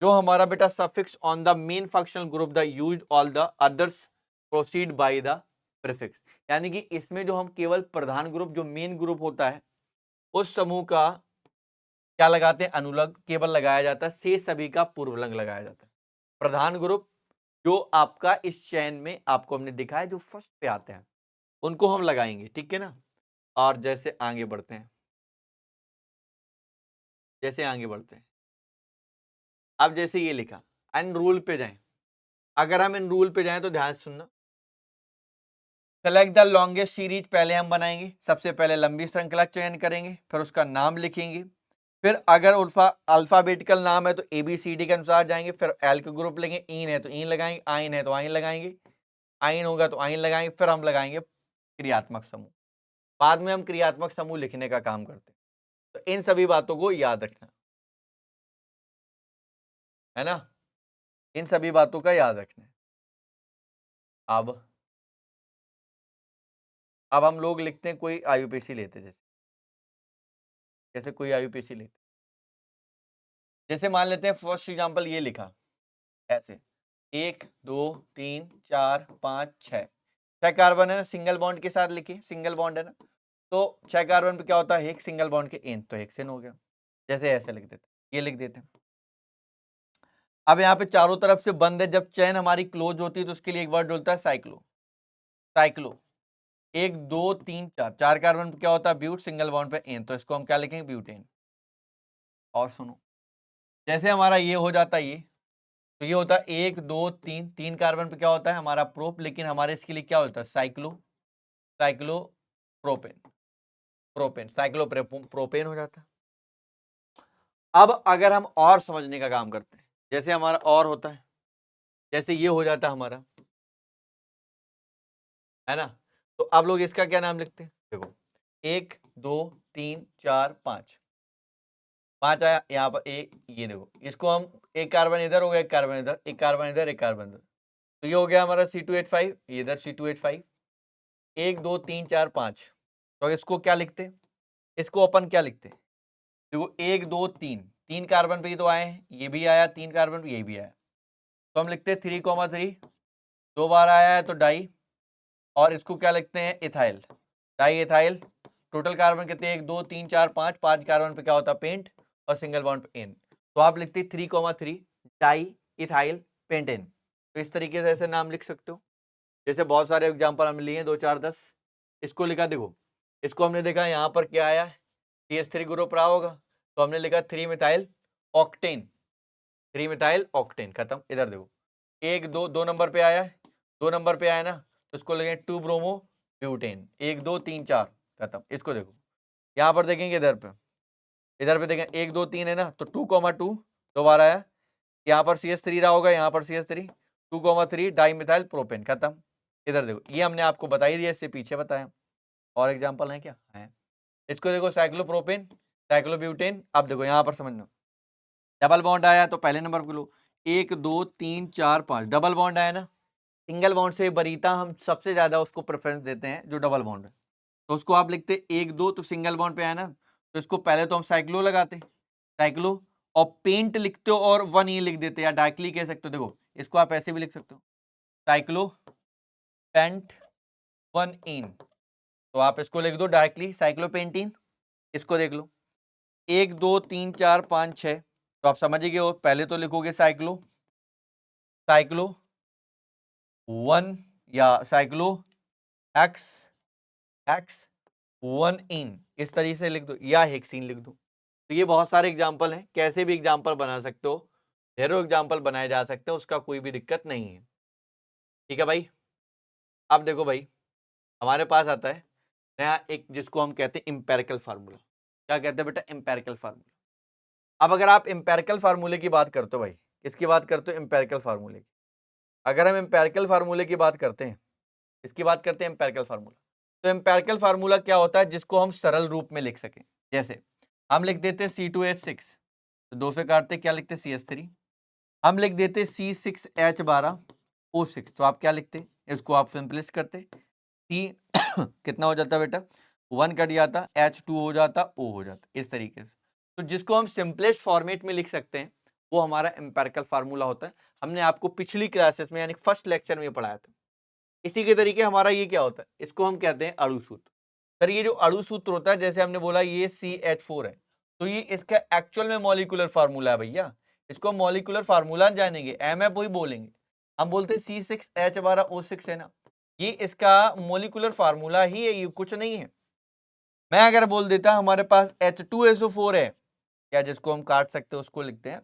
जो हमारा बेटा suffix on the main functional group the used all the others proceed by the prefix, यानी कि इसमें जो हम केवल प्रधान ग्रुप जो मेन ग्रुप होता है उस समूह का क्या लगाते हैं, अनुलग केवल लगाया जाता है, शेष सभी का पूर्वलंग लगाया जाता है। प्रधान ग्रुप जो आपका इस चैन में आपको हमने दिखाया जो फर्स्ट पे आते हैं उनको हम लगाएंगे, ठीक है ना। और जैसे आगे बढ़ते हैं, जैसे आगे बढ़ते हैं, अब जैसे ये लिखा एंड रूल पे जाएं, अगर हम इन रूल पे जाएं तो ध्यान से सुनना, सेलेक्ट द लॉन्गेस्ट सीरीज पहले हम बनाएंगे, सबसे पहले लंबी श्रृंखला चयन करेंगे, फिर उसका नाम लिखेंगे, फिर अगर अल्फाबेटिकल नाम है तो ABCD के अनुसार जाएंगे, फिर एल के ग्रुप लेंगे, इन है तो इन लगाएंगे, आइन है तो आइन लगाएंगे, आइन होगा तो आइन लगाएंगे, फिर हम लगाएंगे क्रियात्मक समूह, बाद में हम क्रियात्मक समूह लिखने का काम करते हैं। तो इन सभी बातों को याद रखना है ना, इन सभी बातों का याद रखना है। अब हम लोग लिखते हैं, कोई आईयूपीएसी लेते, जैसे जैसे कोई आईयूपीएसी लेते, जैसे मान लेते हैं फर्स्ट एग्जांपल ये लिखा ऐसे 1 2 3 4 5 6, 6 कार्बन है ना, सिंगल बॉन्ड के साथ लिखिए, सिंगल बॉन्ड है ना, तो 6 कार्बन पे क्या होता है, एक सिंगल बॉन्ड के एन, तो हेक्सेन हो गया, जैसे ऐसे लिख देते, ये लिख देते हैं। अब यहाँ पे चारों तरफ से बंद है, जब चेन हमारी क्लोज होती है तो उसके लिए एक वर्ड होता है साइक्लो, साइक्लो 1 2 3 4, 4 कार्बन पे क्या होता है ब्यूट, सिंगल बॉन्ड पे एन, तो इसको हम क्या लिखेंगे ब्यूटेन। और सुनो, जैसे हमारा ये हो जाता है ये, तो ये होता है 1 2 3, 3 कार्बन पे क्या होता है हमारा प्रोप, लेकिन हमारे इसके लिए क्या होता है cyclo, cyclo propane, propane cyclo propane हो जाता है। अब अगर हम और समझने का काम करते हैं, जैसे हमारा और होता है, जैसे ये हो जाता है हमारा, है ना, तो अब लोग इसका क्या नाम लिखते हैं, देखो 1 2 3 4 5, 5 आया यहाँ पर एक, ये देखो इसको हम एक कार्बन इधर हो गया, एक कार्बन इधर, एक कार्बन इधर, एक कार्बन इधर, तो ये हो गया हमारा C2H5, ये इधर C2H5, 1 2 3 4 5, तो इसको क्या लिखते हैं, इसको अपन क्या लिखते हैं, देखो 1 2 3, 3 कार्बन पे ही तो आए हैं, ये भी आया 3 कार्बन पे, ये भी आया, तो हम लिखते हैं 3,3, 2 बार आया है तो डाई, और इसको क्या लिखते हैं, ethyl, di ethyl. Total carbon कितने, 1 2 3 4 5, 5 कार्बन पे क्या होता है, पेंट, और सिंगल बॉन्ड पे एन। तो आप लिखते 3,3 डाई इथाइल पेंटेन। तो इस तरीके से ऐसे नाम लिख सकते हो। जैसे बहुत सारे एग्जांपल हमने लिए हैं, 2 4 10। इसको लिखा, देखो इसको हमने देखा यहाँ पर क्या आया, CH3 ग्रुप रहा होगा, तो हमने लिखा 3 मिथाइल ऑक्टेन, 3 मिथाइल ऑक्टेन, खत्म। इधर देखो 1 2 2 नंबर पे आया है, 2 नंबर पे आया ना, तो इसको लिखेंगे 2 ब्रोमो ब्यूटेन, 1 2 3 4, खत्म। इसको देखो यहाँ पर देखेंगे, इधर पे देखें 1 2 3 है ना, तो 2,2 दोबारा आया, यहाँ पर CH3 रहा होगा, यहाँ पर CH3, 2,3 डाई मिथाइल प्रोपेन, खत्म। इधर देखो ये हमने आपको बता ही दिया, इससे पीछे बताया। और एग्जांपल है क्या, है। इसको देखो साइक्लोप्रोपेन, साइक्लोब्यूटेन। अब देखो यहाँ पर समझना, डबल बॉन्ड आया तो पहले नंबर पे लो, 1 2 3 4 5, डबल बॉन्ड आया ना। सिंगल बॉन्ड से बरीता हम सबसे ज्यादा उसको प्रेफरेंस देते हैं जो डबल बॉन्ड है, तो उसको आप लिखते 1 2, तो सिंगल बॉन्ड पे आया ना, तो इसको पहले तो हम साइक्लो लगाते, साइक्लो, और पेंट लिखते हो और 1 ई लिख देते, या डायरेक्टली कह सकते हो। देखो इसको आप ऐसे भी लिख सकते हो, साइक्लो पेंट 1 इन, तो आप इसको लिख दो डायरेक्टली साइक्लोपेंटीन। इसको देख लो 1 2 3 4 5 6, तो आप समझ ही गए हो, पहले तो लिखोगे साइक्लो, साइक्लो 1, या साइक्लो एक्स, एक्स 1 इन, इस तरीके से लिख दो, या हेक्सीन लिख दो। तो ये बहुत सारे एग्जाम्पल हैं, कैसे भी एग्जाम्पल बना सकते हो, ढेरों एग्जाम्पल बनाए जा सकते हैं, उसका कोई भी दिक्कत नहीं है। ठीक है भाई। अब देखो भाई, हमारे पास आता है नया एक, जिसको हम कहते हैं इंपेरिकल फार्मूला। क्या कहते हैं बेटा, इंपेरिकल फार्मूला। अब अगर आप इंपेरिकल फार्मूले की बात करते हो भाई, किसकी बात करते हो, इंपेरिकल फार्मूले की। अगर हम इंपेरिकल फार्मूले की बात करते हैं, इसकी बात करते हैं इंपेरिकल फार्मूला, तो इंपेरिकल फार्मूला क्या होता है, जिसको हम सरल रूप में लिख सकें। जैसे हम लिख देते हैं C2H6, तो 2 से काटते क्या लिखते CH3। हम लिख देते C6H12O6, तो आप क्या लिखते, इसको आप सिंपलिस्ट करते, C कितना हो जाता बेटा, 1 कट जाता, H2 हो जाता, O हो जाता, इस तरीके से। तो जिसको हम सिंपलेस्ट फॉर्मेट में लिख सकते हैं, वो हमारा इंपेरिकल फार्मूला होता है। हमने आपको पिछली क्लासेस में यानी फर्स्ट लेक्चर में पढ़ाया था। इसी के तरीके हमारा ये क्या होता है, इसको हम कहते हैं अणु सूत्र। सर ये जो अणु सूत्र होता है, जैसे हमने बोला ये CH4 है, तो ये इसका एक्चुअल में मॉलिक्यूलर फार्मूला है भैया। इसको मॉलिक्यूलर फार्मूला जानेंगे, एमएफ वही बोलेंगे। हम बोलते हैं C6H12O6 है ना, ये इसका मॉलिक्यूलर फार्मूला ही है, ये कुछ नहीं है। मैं अगर बोल देता हमारे पास H2SO4 है, या जिसको हम काट सकते हैं उसको लिखते हैं,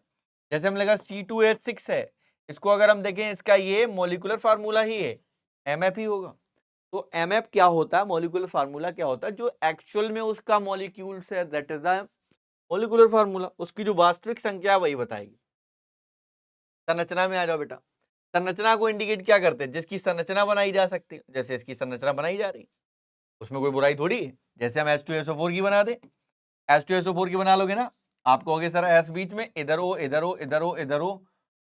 जैसे हम लगा C2H6 है, इसको अगर हम देखें, इसका ये मॉलिक्यूलर फार्मूला ही है, एमएफ ही होगा। तो एमएफ क्या होता है, मॉलिक्यूलर फार्मूला क्या होता है, जो एक्चुअल में उसका मॉलिक्यूल्स है, that is the molecular formula. उसकी जो वास्तविक संख्या है वही बताएगी। संरचना में आ जाओ बेटा, संरचना को इंडिकेट क्या करते हैं, जिसकी संरचना बनाई जा सकती है। जैसे इसकी संरचना बनाई जा रही है, उसमें कोई बुराई थोड़ी है। जैसे हम H2SO4 की बना दे, H2SO4 की बना लोगे ना, आप कहोगे सर S बीच में, इधर O इधर O इधर O इधर O,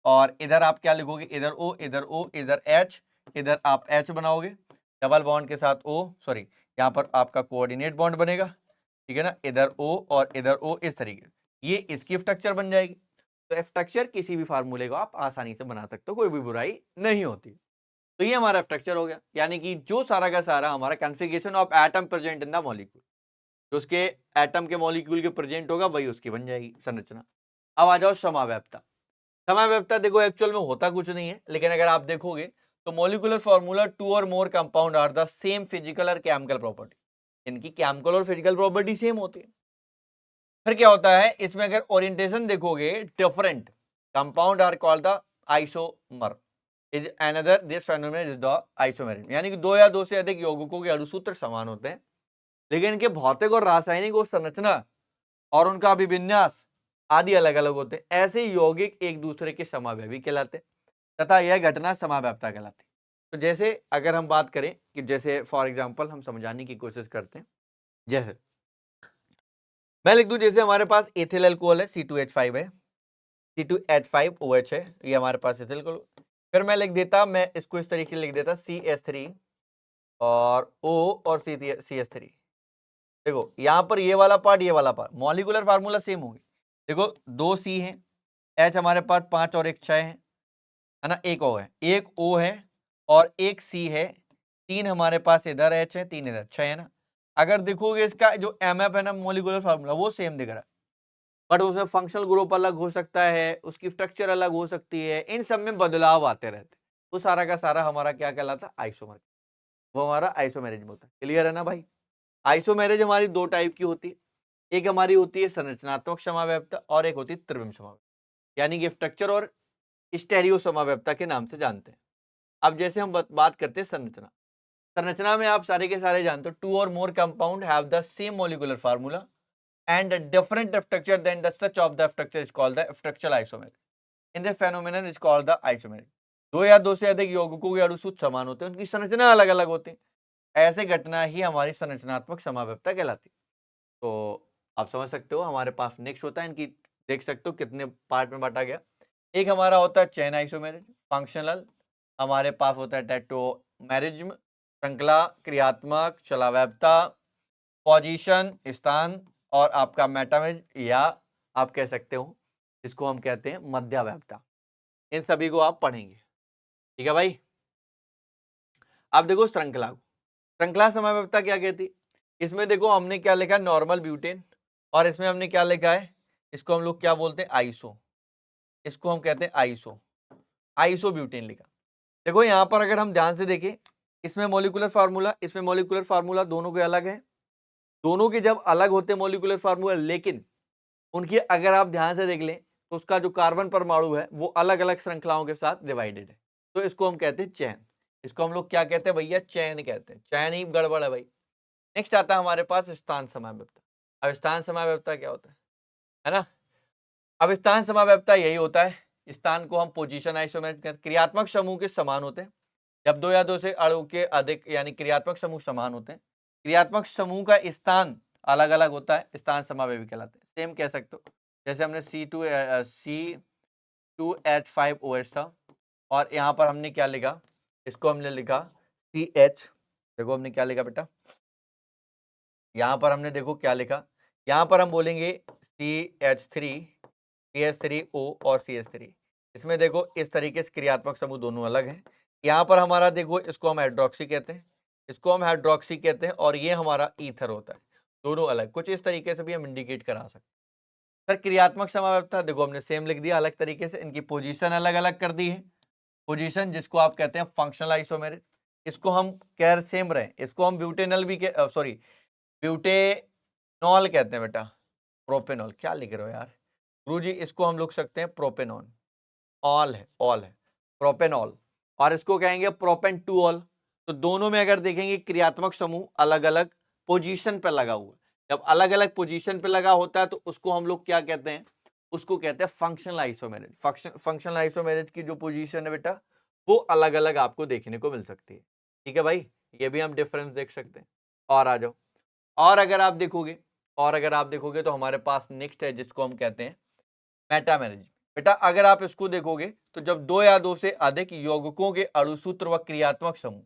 और इधर आप क्या लिखोगे, इधर O इधर O इधर H, इधर आप H बनाओगे डबल बॉन्ड के साथ O, सॉरी यहाँ पर आपका कोऑर्डिनेट बॉन्ड बनेगा, ठीक है ना, इधर O और इधर O, इस तरीके ये इसकी स्ट्रक्चर बन जाएगी। तो स्ट्रक्चर किसी भी फार्मूले को आप आसानी से बना सकते हो, कोई भी बुराई नहीं होती। तो ये हमारा स्ट्रक्चर हो गया, यानी कि जो सारा का सारा हमारा configuration of atom present in the molecule, जो उसके एटम के मॉलिक्यूल के प्रेजेंट होगा वही उसकी बन जाएगी संरचना। अब आ जाओ समावैप्तता। समावैप्तता देखो एक्चुअल में होता कुछ नहीं है, लेकिन अगर आप देखोगे तो molecular formula 2 or more compound are the same physical और केमिकल प्रॉपर्टी, इनकी केमिकल और फिजिकल प्रॉपर्टी सेम होती है। फिर क्या होता है इसमें, अगर ओरिएंटेशन देखोगे, different compound are called the isomer, is another this phenomenon is the isomerism, यानी कि दो या दो से अधिक यौगिकों के अणुसूत्र समान होते हैं, लेकिन इनके भौतिक और रासायनिक और संरचना और उनका अभिविन्यास आदि अलग अलग होते हैं। ऐसे यौगिक एक दूसरे के समावयवी कहलाते हैं तथा यह घटना समावैप्तता कहलाती है। तो जैसे अगर हम बात करें कि जैसे फॉर एग्जांपल हम समझाने की कोशिश करते हैं, जैसे मैं लिख दूं, जैसे हमारे पास एथिल अल्कोहल है, C2H5 है, C2H5OH है, ये हमारे पास एथिल अल्कोहल। फिर मैं लिख देता, मैं इसको इस तरीके से लिख देता CH3 और O और CH3। देखो यहाँ पर ये वाला पार्ट, ये वाला पार्ट, मॉलिक्यूलर फार्मूला सेम होगी। देखो 2 C है, H हमारे पास 5 और 1 6 है ना, एक O है, एक O है और एक C है, 3 हमारे पास इधर H है, 3 इधर, 6 है ना। अगर देखोगे इसका जो MF है ना, मोलिकुलर फार्मूला, वो सेम दिख रहा है, बट उसमें फंक्शनल ग्रुप अलग हो सकता है, उसकी स्ट्रक्चर अलग हो सकती है, इन सब में बदलाव आते रहते हैं। वो सारा का सारा हमारा क्या कहलाता है? आइसोमर। वो हमारा आइसोमेरिज्म होता है। क्लियर है ना भाई? आइसोमेरिज हमारी दो टाइप की होती है। एक हमारी होती है संरचनात्मक समव्यवस्था और एक होती है त्रिविम समव्यवस्था, यानी कि स्ट्रक्चर और स्टेरियो समव्यवस्था के नाम से जानते हैं। अब जैसे हम बात करते हैं संरचना। संरचना में आप सारे के सारे जानते हो, two or more compound have the same molecular formula and a different structure than the such of the structure is called the structural isomer. In this phenomenon is called the isomer. दो या दो से अधिक यौगिकों के अणुसूत्र समान होते हैं, उनकी संरचना अलग अलग होती है। ऐसे घटना ही हमारी संरचनात्मक समव्यवस्था कहलाती है। तो आप समझ सकते हो, हमारे पास नेक्स्ट होता है, इनकी देख सकते हो कितने पार्ट में बांटा गया। एक हमारा होता है चेन आइसोमेरिज्म, फंक्शनल, हमारे पास होता है टेट्रोमेरिज्म, श्रृंखला, क्रियात्मक, चलावयवता, पोजीशन, स्थान, और आपका मेटामेज, या आप कह सकते हो इसको हम कहते हैं मध्यावयवता। इन सभी को आप पढ़ेंगे, ठीक है भाई। अब देखो श्रृंखला को, श्रृंखला समव्यवस्था क्या कहती? इसमें देखो हमने क्या लिखा है? नॉर्मल ब्यूटेन, और इसमें हमने क्या लिखा है? इसको हम लोग क्या बोलते हैं? आइसो। इसको हम कहते हैं आइसो, आइसो ब्यूटेन लिखा। देखो यहां पर अगर हम ध्यान से देखें, इसमें मॉलिक्यूलर फार्मूला, इसमें मॉलिक्यूलर फार्मूला, दोनों के अलग है। दोनों के जब अलग होते हैं मॉलिक्यूलर फार्मूला, लेकिन उनकी अगर आप ध्यान से देख लें तो उसका जो कार्बन परमाणु है वो अलग अलग श्रृंखलाओं के साथ डिवाइडेड है, तो इसको हम कहते हैं चैन। इसको हम लोग क्या कहते हैं भैया? चैन कहते हैं। चैन ही गड़बड़ है भाई। नेक्स्ट आता है हमारे पास स्थान समव्यवस्था। अब स्थान समव्यवस्था क्या होता है ना? अब स्थान समव्यवस्था यही होता है, स्थान को हम पोजीशन आइसोमेरिज्म कहते हैं। क्रियात्मक समूह के समान होते हैं, जब दो या दो से अणु के अधिक यानी क्रियात्मक समूह समान होते हैं, क्रियात्मक समूह का स्थान अलग अलग होता है, स्थान समावयवी कहलाते हैं। सेम कह सकते हो, जैसे हमने C2H5OH था, और यहाँ पर हमने क्या लिखा? इसको हमने लिखा CH। देखो हमने क्या लिखा बेटा? यहाँ पर हमने देखो क्या लिखा? यहाँ पर हम बोलेंगे CH3, CH3O और CH3। इसमें देखो इस तरीके से क्रियात्मक समूह दोनों अलग हैं। यहाँ पर हमारा देखो, इसको हम हाइड्रोक्सी कहते हैं, इसको हम हाइड्रोक्सी कहते हैं, और ये हमारा ईथर होता है। दोनों अलग, कुछ इस तरीके से भी हम इंडिकेट करा सकते हैं। सर क्रियात्मक समव्यवस्था देखो हमने सेम लिख दिया अलग तरीके से, इनकी पोजीशन अलग अलग कर दी है। पोजीशन जिसको आप कहते हैं फंक्शनल आइसोमेरिज, इसको हम कह सेम रहे, इसको हम ब्यूटेनल भी सॉरी ब्यूटेनॉल कहते हैं बेटा। प्रोपेनॉल क्या लिख रहे हो यार गुरु जी? इसको हम लिख सकते हैं प्रोपेनॉन, ऑल है प्रोपेनॉल, और इसको कहेंगे प्रोपेन टू ऑल। तो दोनों में अगर देखेंगे क्रियात्मक समूह अलग अलग पोजीशन पर लगा हुआ है। जब अलग अलग पोजीशन पे लगा होता है तो उसको हम लोग क्या कहते हैं? उसको कहते हैं फंक्शनल आइसोमेरिज। फंक्शनल आइसोमेरिज की जो पोजीशन है बेटा, वो अलग अलग आपको देखने को मिल सकती है। ठीक है भाई, ये भी हम डिफरेंस देख सकते हैं। और आ जाओ, और अगर आप देखोगे तो हमारे पास नेक्स्ट है जिसको हम कहते हैं मेटामेरिज। बेटा अगर आप इसको देखोगे तो जब दो या दो से अधिक यौगिकों के अणुसूत्र व क्रियात्मक समूह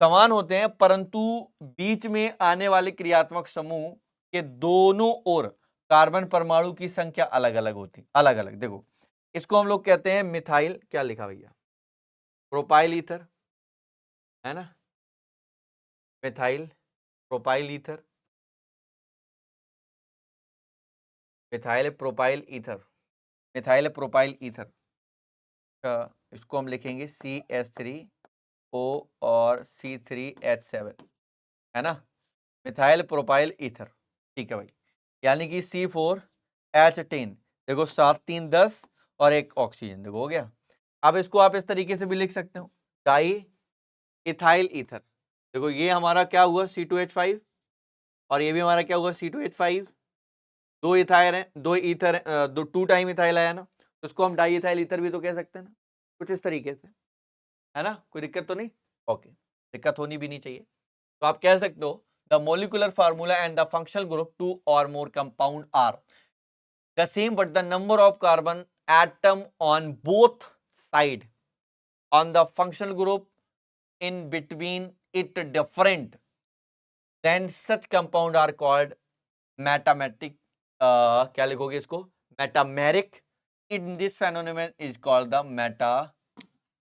समान होते हैं, परंतु बीच में आने वाले क्रियात्मक समूह के दोनों ओर कार्बन परमाणु की संख्या अलग अलग होती, अलग अलग। देखो इसको हम लोग कहते हैं मिथाइल, क्या लिखा भैया? प्रोपाइल ईथर, है ना? Methyl propyl ether, methyl propyl ether, methyl propyl ether. इसको हम लिखेंगे CH3O और C3H7, है ना? मिथाइल प्रोपाइल ईथर, ठीक है भाई। यानी कि C4H10, देखो 7 3 10 और एक ऑक्सीजन, देखो हो गया। अब इसको आप इस तरीके से भी लिख सकते हो, डाई इथाइल ईथर। देखो ये हमारा क्या हुआ? C2H5, और ये भी हमारा क्या हुआ? C2H5। दो इथाइल है, दो ईथर दो 2 टाइम इथाइल आया ना, तो इसको हम डाई इथाइल ईथर भी तो कह सकते हैं ना, कुछ इस तरीके से, है ना? कोई दिक्कत तो नहीं? ओके, दिक्कत होनी भी नहीं चाहिए। तो आप कह सकते हो the molecular formula and the functional group two or more compound are the same but the number of carbon atom on both side on the functional group in between it different, then such compound are called metameric. क्या लिखोगे इसको? Metameric. In this phenomenon is called the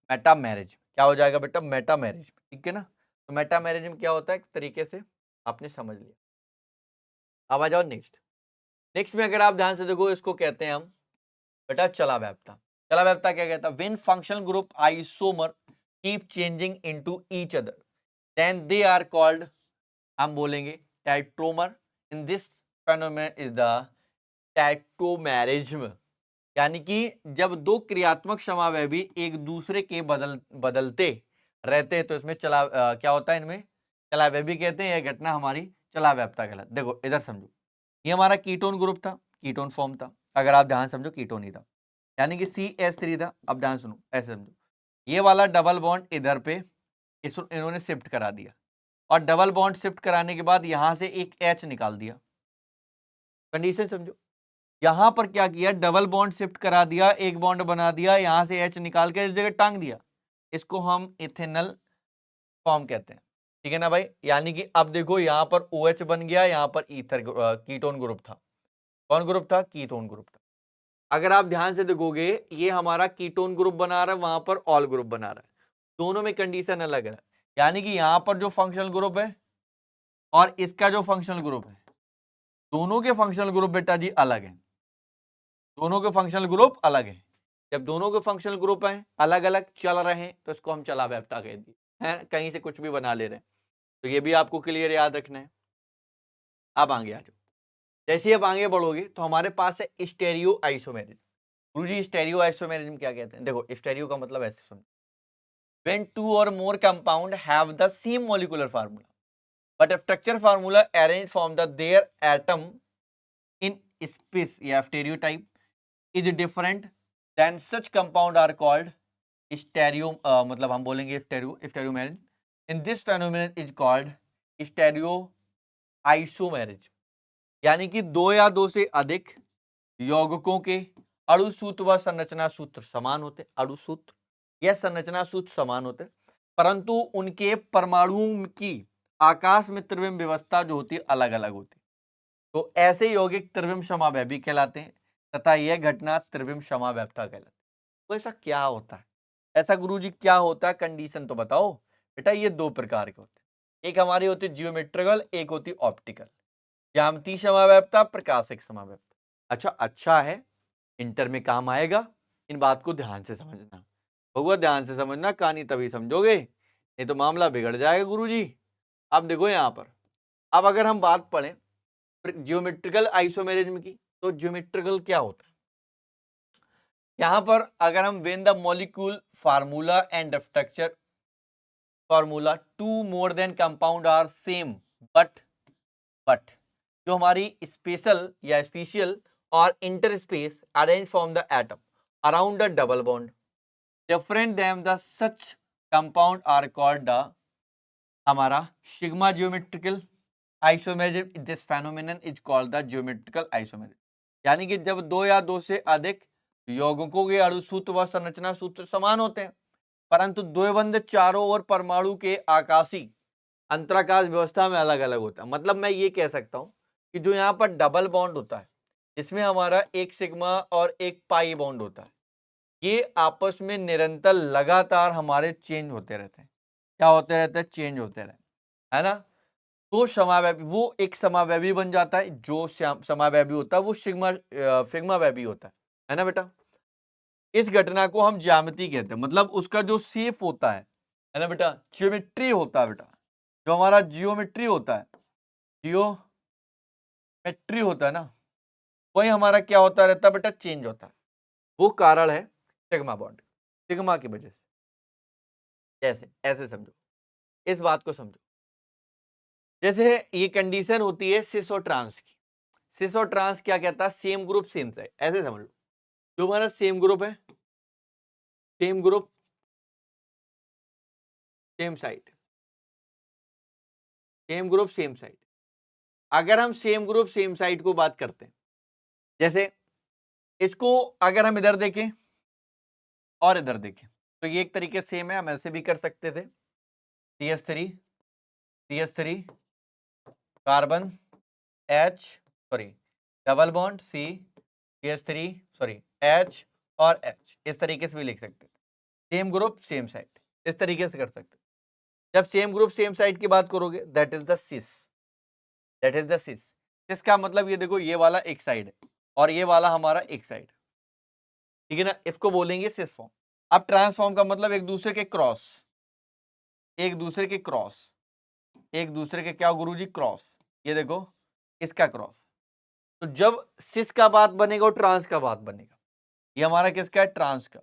metamerism. क्या हो जाएगा बेटा, metamerism, ठीक है ना। तो मेटामेरिज्म क्या होता है, एक तरीके से आपने समझ लिया। अब आ जाओ नेक्स्ट। नेक्स्ट में अगर आप ध्यान से देखो, इसको कहते हैं हम बेटा चलावैप्ता। चलावैप्ता क्या कहता है, when functional group isomer keep changing into each other then they are called, हम बोलेंगे tautomer. In this phenomenon is the tautomerism. यानी कि जब दो क्रियात्मक समावयवी एक दूसरे के बदलते रहते हैं तो इसमें क्या होता है, इनमें चलावैवी कहते हैं। यह घटना हमारी चलावैप्ता कहलाती। देखो इधर समझो, ये हमारा कीटोन ग्रुप था, कीटोन फॉर्म था। अगर आप ध्यान समझो, कीटोन ही था, यानी कि CH3 था। अब ध्यान सुनो, ऐसे समझो, ये वाला डबल बॉन्ड इधर पे इन्होंने शिफ्ट करा दिया, और डबल बॉन्ड शिफ्ट कराने के बाद यहां से एक H निकाल दिया। कंडीशन समझो, यहां पर क्या किया, डबल बॉन्ड शिफ्ट करा दिया, एक बॉन्ड बना दिया, यहां से H निकाल के इस जगह टांग दिया। इसको हम इथेनल फॉर्म कहते हैं, ठीक है ना भाई। यानी कि अब देखो, यहां पर OH बन गया, यहां पर ईथर कीटोन ग्रुप था। कौन ग्रुप था, कीटोन ग्रुप था। अगर आप ध्यान से देखोगे, ये हमारा कीटोन ग्रुप बना रहा है, वहां पर ऑल ग्रुप बना रहा है, दोनों में कंडीशन अलग है। यानी कि यहां पर जो फंक्शनल ग्रुप है और इसका जो फंक्शनल ग्रुप है, दोनों के फंक्शनल ग्रुप बेटा जी अलग है। दोनों के फंक्शनल ग्रुप अलग है। जब दोनों के फंक्शनल ग्रुप हैं अलग अलग चल रहे हैं तो इसको हम चलावैप्ता कह दिए हैं, कहीं से कुछ भी बना ले रहे हैं। तो ये भी आपको क्लियर याद रखना है। अब आगे आ जाओ, जैसे अब आगे बढ़ोगे तो हमारे पास है स्टेरियो आइसोमेरिज्म। गुरुजी स्टेरियो आइसोमेरिज्म क्या कहते हैं, देखो स्टेरियो का मतलब ऐसे सुनो, when two or more compound have the same molecular formula but a structure formula arranged from their atom in space या stereotype is different then such compound are called stereo, मतलब हम बोलेंगे stereomerism. In this phenomenon is called stereo isomerism. यानी कि दो या दो से अधिक यौगिकों के अणु सूत्र व संरचना सूत्र समान होते, अणु सूत्र या संरचना सूत्र समान होते, परंतु उनके परमाणुओं की आकाश में त्रिविम व्यवस्था जो होती है अलग अलग होती। तो ऐसे यौगिक त्रिविम समावैवी कहलाते हैं तथा यह घटना त्रिविम समावैप्ता कहलाती है। तो ऐसा क्या होता है, ऐसा गुरुजी क्या होता है, कंडीशन तो बताओ बेटा। ये दो प्रकार के होते हैं, एक हमारी होती जियोमेट्रिकल, एक होती ऑप्टिकल। ज्यामितीय समावैप्ता, प्रकाशिक समावैप्ता। अच्छा है, इंटर में काम आएगा, इन बात को ध्यान से समझना। भगवा ध्यान से समझना, कहानी तभी समझोगे, नहीं तो मामला बिगड़ जाएगा गुरुजी। अब देखो यहां पर, अब अगर हम बात पढ़ें जियोमेट्रिकल आइसोमेरिज्म की, तो जियोमेट्रिकल क्या होता है, यहां पर अगर हम when the molecule formula and structure formula two more then compound are same but जो हमारी स्पेशल या spatial or interspace arrange from the atom around the double bond different them the such compound are called the हमारा sigma geometrical isomerism. This phenomenon is called the geometrical isomerism. यानी कि जब दो या दो से अधिक यौगिकों के अणु सूत्र व संरचना सूत्र समान होते हैं परंतु द्वैबंध चारों ओर परमाणु के आकाशी अंतराकाश व्यवस्था में अलग अलग होता है। मतलब मैं ये कह सकता हूं कि जो यहाँ पर डबल बॉन्ड होता है इसमें हमारा एक सिग्मा और एक पाई बॉन्ड होता है, ये आपस में निरंतर लगातार हमारे चेंज होते रहते हैं। क्या होते रहते हैं, चेंज होते रहते हैं, है ना। तो समावैवी, वो एक समावैवी बन जाता है, जो समावैवी होता है वो सिग्मा वैवी होता है ना बेटा। इस घटना को हम ज्यामिति कहते हैं, मतलब उसका जो शेप होता है ना बेटा, ज्योमेट्री होता है बेटा। जो हमारा जियोमेट्री होता है, जियोमेट्री होता है ना, वही हमारा क्या होता रहता है बेटा, चेंज होता है। वो कारण है सिग्मा बॉन्ड, सिग्मा की वजह से। कैसे, ऐसे समझो, इस बात को समझो। जैसे ये कंडीशन होती है सिस और ट्रांस की। सिस और ट्रांस क्या कहता है, सेम ग्रुप सेम साइड, ऐसे समझ लो। जो हमारा सेम ग्रुप है, same group same side, same group same side. अगर हम सेम ग्रुप सेम साइड को बात करते हैं, जैसे इसको अगर हम इधर देखें और इधर देखें तो ये एक तरीके सेम है, हम ऐसे भी कर सकते थे। CH3 carbon sorry double bond CH3 sorry H और H, इस तरीके से भी लिख सकते थे। सेम ग्रुप सेम साइड, इस तरीके से कर सकते हो। जब सेम ग्रुप सेम साइड की बात करोगे, that is the cis, that is the cis. Cis का मतलब ये देखो, ये वाला एक साइड है और ये वाला हमारा एक साइड, ठीक है ना, इसको बोलेंगे सिस फॉर्म। अब ट्रांसफॉर्म का मतलब एक दूसरे के क्रॉस, एक दूसरे के क्रॉस, एक दूसरे के क्या गुरुजी, क्रॉस। ये देखो इसका क्रॉस। तो जब सिस का बात बनेगा और ट्रांस का बात बनेगा, ये हमारा किसका है, ट्रांस का,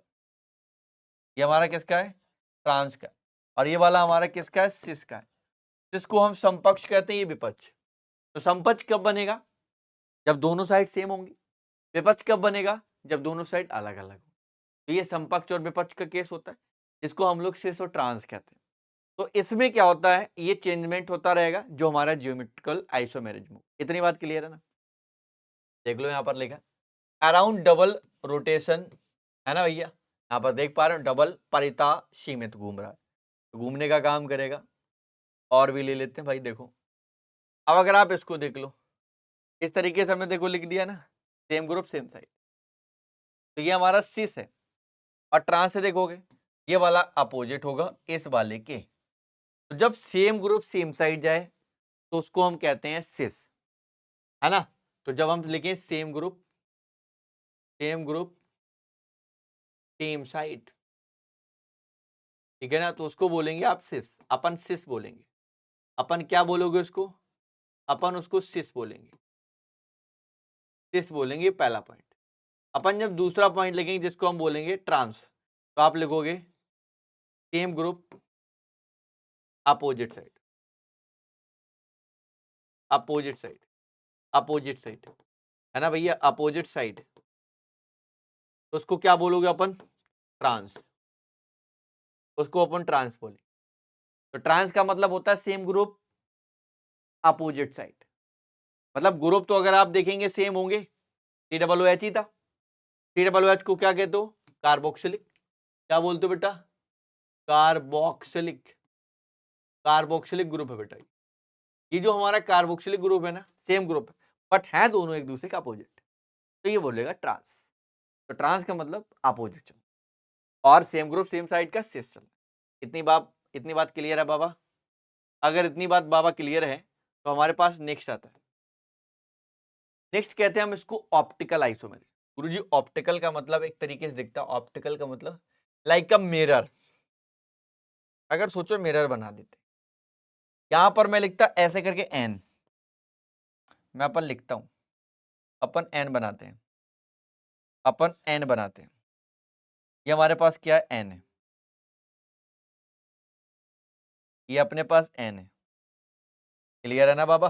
ये हमारा किसका है, ट्रांस का, और ये वाला हमारा किसका है, सिस का है। जिसको हम समपक्ष कहते हैं, ये विपक्ष। तो समपक्ष कब बनेगा, जब दोनों साइड सेम होंगी। विपक्ष कब बनेगा, जब दोनों साइड अलग अलग हो। तो ये समपक्ष और विपक्ष का केस होता है, जिसको हम लोग सिस और ट्रांस कहते हैं। तो इसमें क्या होता है, ये चेंजमेंट होता रहेगा जो हमारा जियोमेट्रिकल आइसोमेरिज्म। इतनी बात क्लियर है ना। देख लो यहां पर लिखा अराउंड डबल रोटेशन, है ना भैया, यहां पर देख पा रहे हो डबल परिता सीमित घूम रहा है, तो घूमने का काम करेगा। और भी ले लेते हैं भाई, देखो अब अगर आप इसको देख लो, इस तरीके से हमने देखो लिख दिया ना, सेम ग्रुप सेम साइड, तो ये हमारा सिस है। और ट्रांस से देखोगे, ये वाला अपोजिट होगा इस वाले के। तो जब सेम ग्रुप सेम साइड जाए तो उसको हम कहते हैं सिस, है ना। तो जब हम लिखें सेम ग्रुप सेम साइड, ठीक है ना, तो उसको बोलेंगे आप सिस, अपन सिस बोलेंगे। अपन क्या बोलोगे उसको, अपन उसको सिस बोलेंगे, सिस बोलेंगे, पहला पॉइंट। अपन जब दूसरा पॉइंट लिखेंगे जिसको हम बोलेंगे ट्रांस, तो आप लिखोगे same group opposite side, opposite side, opposite side, है ना भैया, अपोजिट साइड। तो उसको क्या बोलोगे अपन, ट्रांस, उसको अपन ट्रांस बोले। तो ट्रांस का मतलब होता है सेम ग्रुप अपोजिट साइड। मतलब ग्रुप तो अगर आप देखेंगे सेम होंगे, COOH ही था। COOH को क्या कहते हो, कार्बोक्सिलिक। क्या बोलते हो बेटा, कार्बोक्सिलिक, कार्बोक्सिलिक ग्रुप है बेटा। ये जो हमारा कार्बोक्सिलिक ग्रुप है ना, सेम ग्रुप है, बट है दोनों एक दूसरे का अपोजिट, तो ये बोलेगा ट्रांस। तो ट्रांस का मतलब अपोजिट चल, और सेम ग्रुप सेम साइड का सिस चल। इतनी बात क्लियर है बाबा। अगर इतनी बात बाबा क्लियर है तो हमारे पास नेक्स्ट आता है। नेक्स्ट कहते हैं हम इसको ऑप्टिकल आइसोमेरिज्म। गुरुजी ऑप्टिकल का मतलब एक तरीके से दिखता है, ऑप्टिकल का मतलब लाइक अ मिरर। अगर सोचो मिरर बना देते, यहां पर मैं लिखता ऐसे करके एन, मैं अपन लिखता हूं, अपन एन बनाते हैं, अपन एन बनाते हैं, ये हमारे पास क्या है, एन है, ये अपने पास एन है। क्लियर है ना बाबा।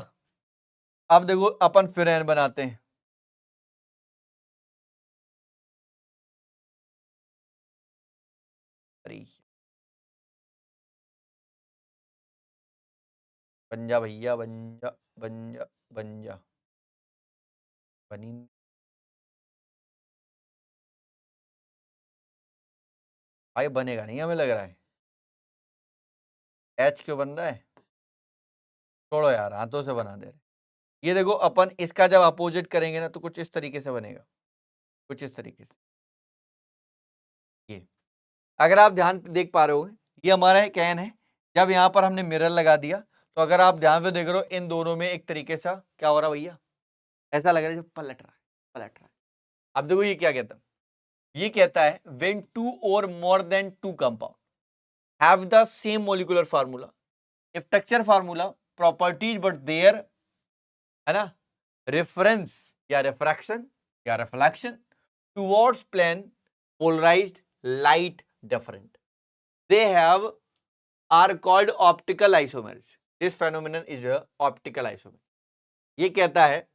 अब देखो अपन फिर एन बनाते हैं, अरे बन जा भैया, बन जा, बन जा, बन जा, बनी। भाई बनेगा नहीं, हमें लग रहा है। एच क्यों बन रहा है, छोड़ो यार, हाथों से बना दे रहे। ये देखो अपन इसका जब अपोजिट करेंगे ना, तो कुछ इस तरीके से बनेगा, कुछ इस तरीके से। ये अगर आप ध्यान देख पा रहे हो, ये हमारा एक एन है। जब यहाँ पर हमने मिरर लगा दिया, तो अगर आप ध्यान से देख रहे हो, इन दोनों में एक तरीके से क्या हो रहा है भैया, ऐसा लग रहा है जो पलट रहा है, पलट रहा है। अब देखो ये क्या कहता है, ये कहता है when two or more than two compound have the same molecular formula, structure formula, properties, but there, है ना, रेफरेंस या रिफ्रैक्शन या reflection towards plane polarized light different, they have are called optical isomers. This phenomenon is optical isomer. ये कहता है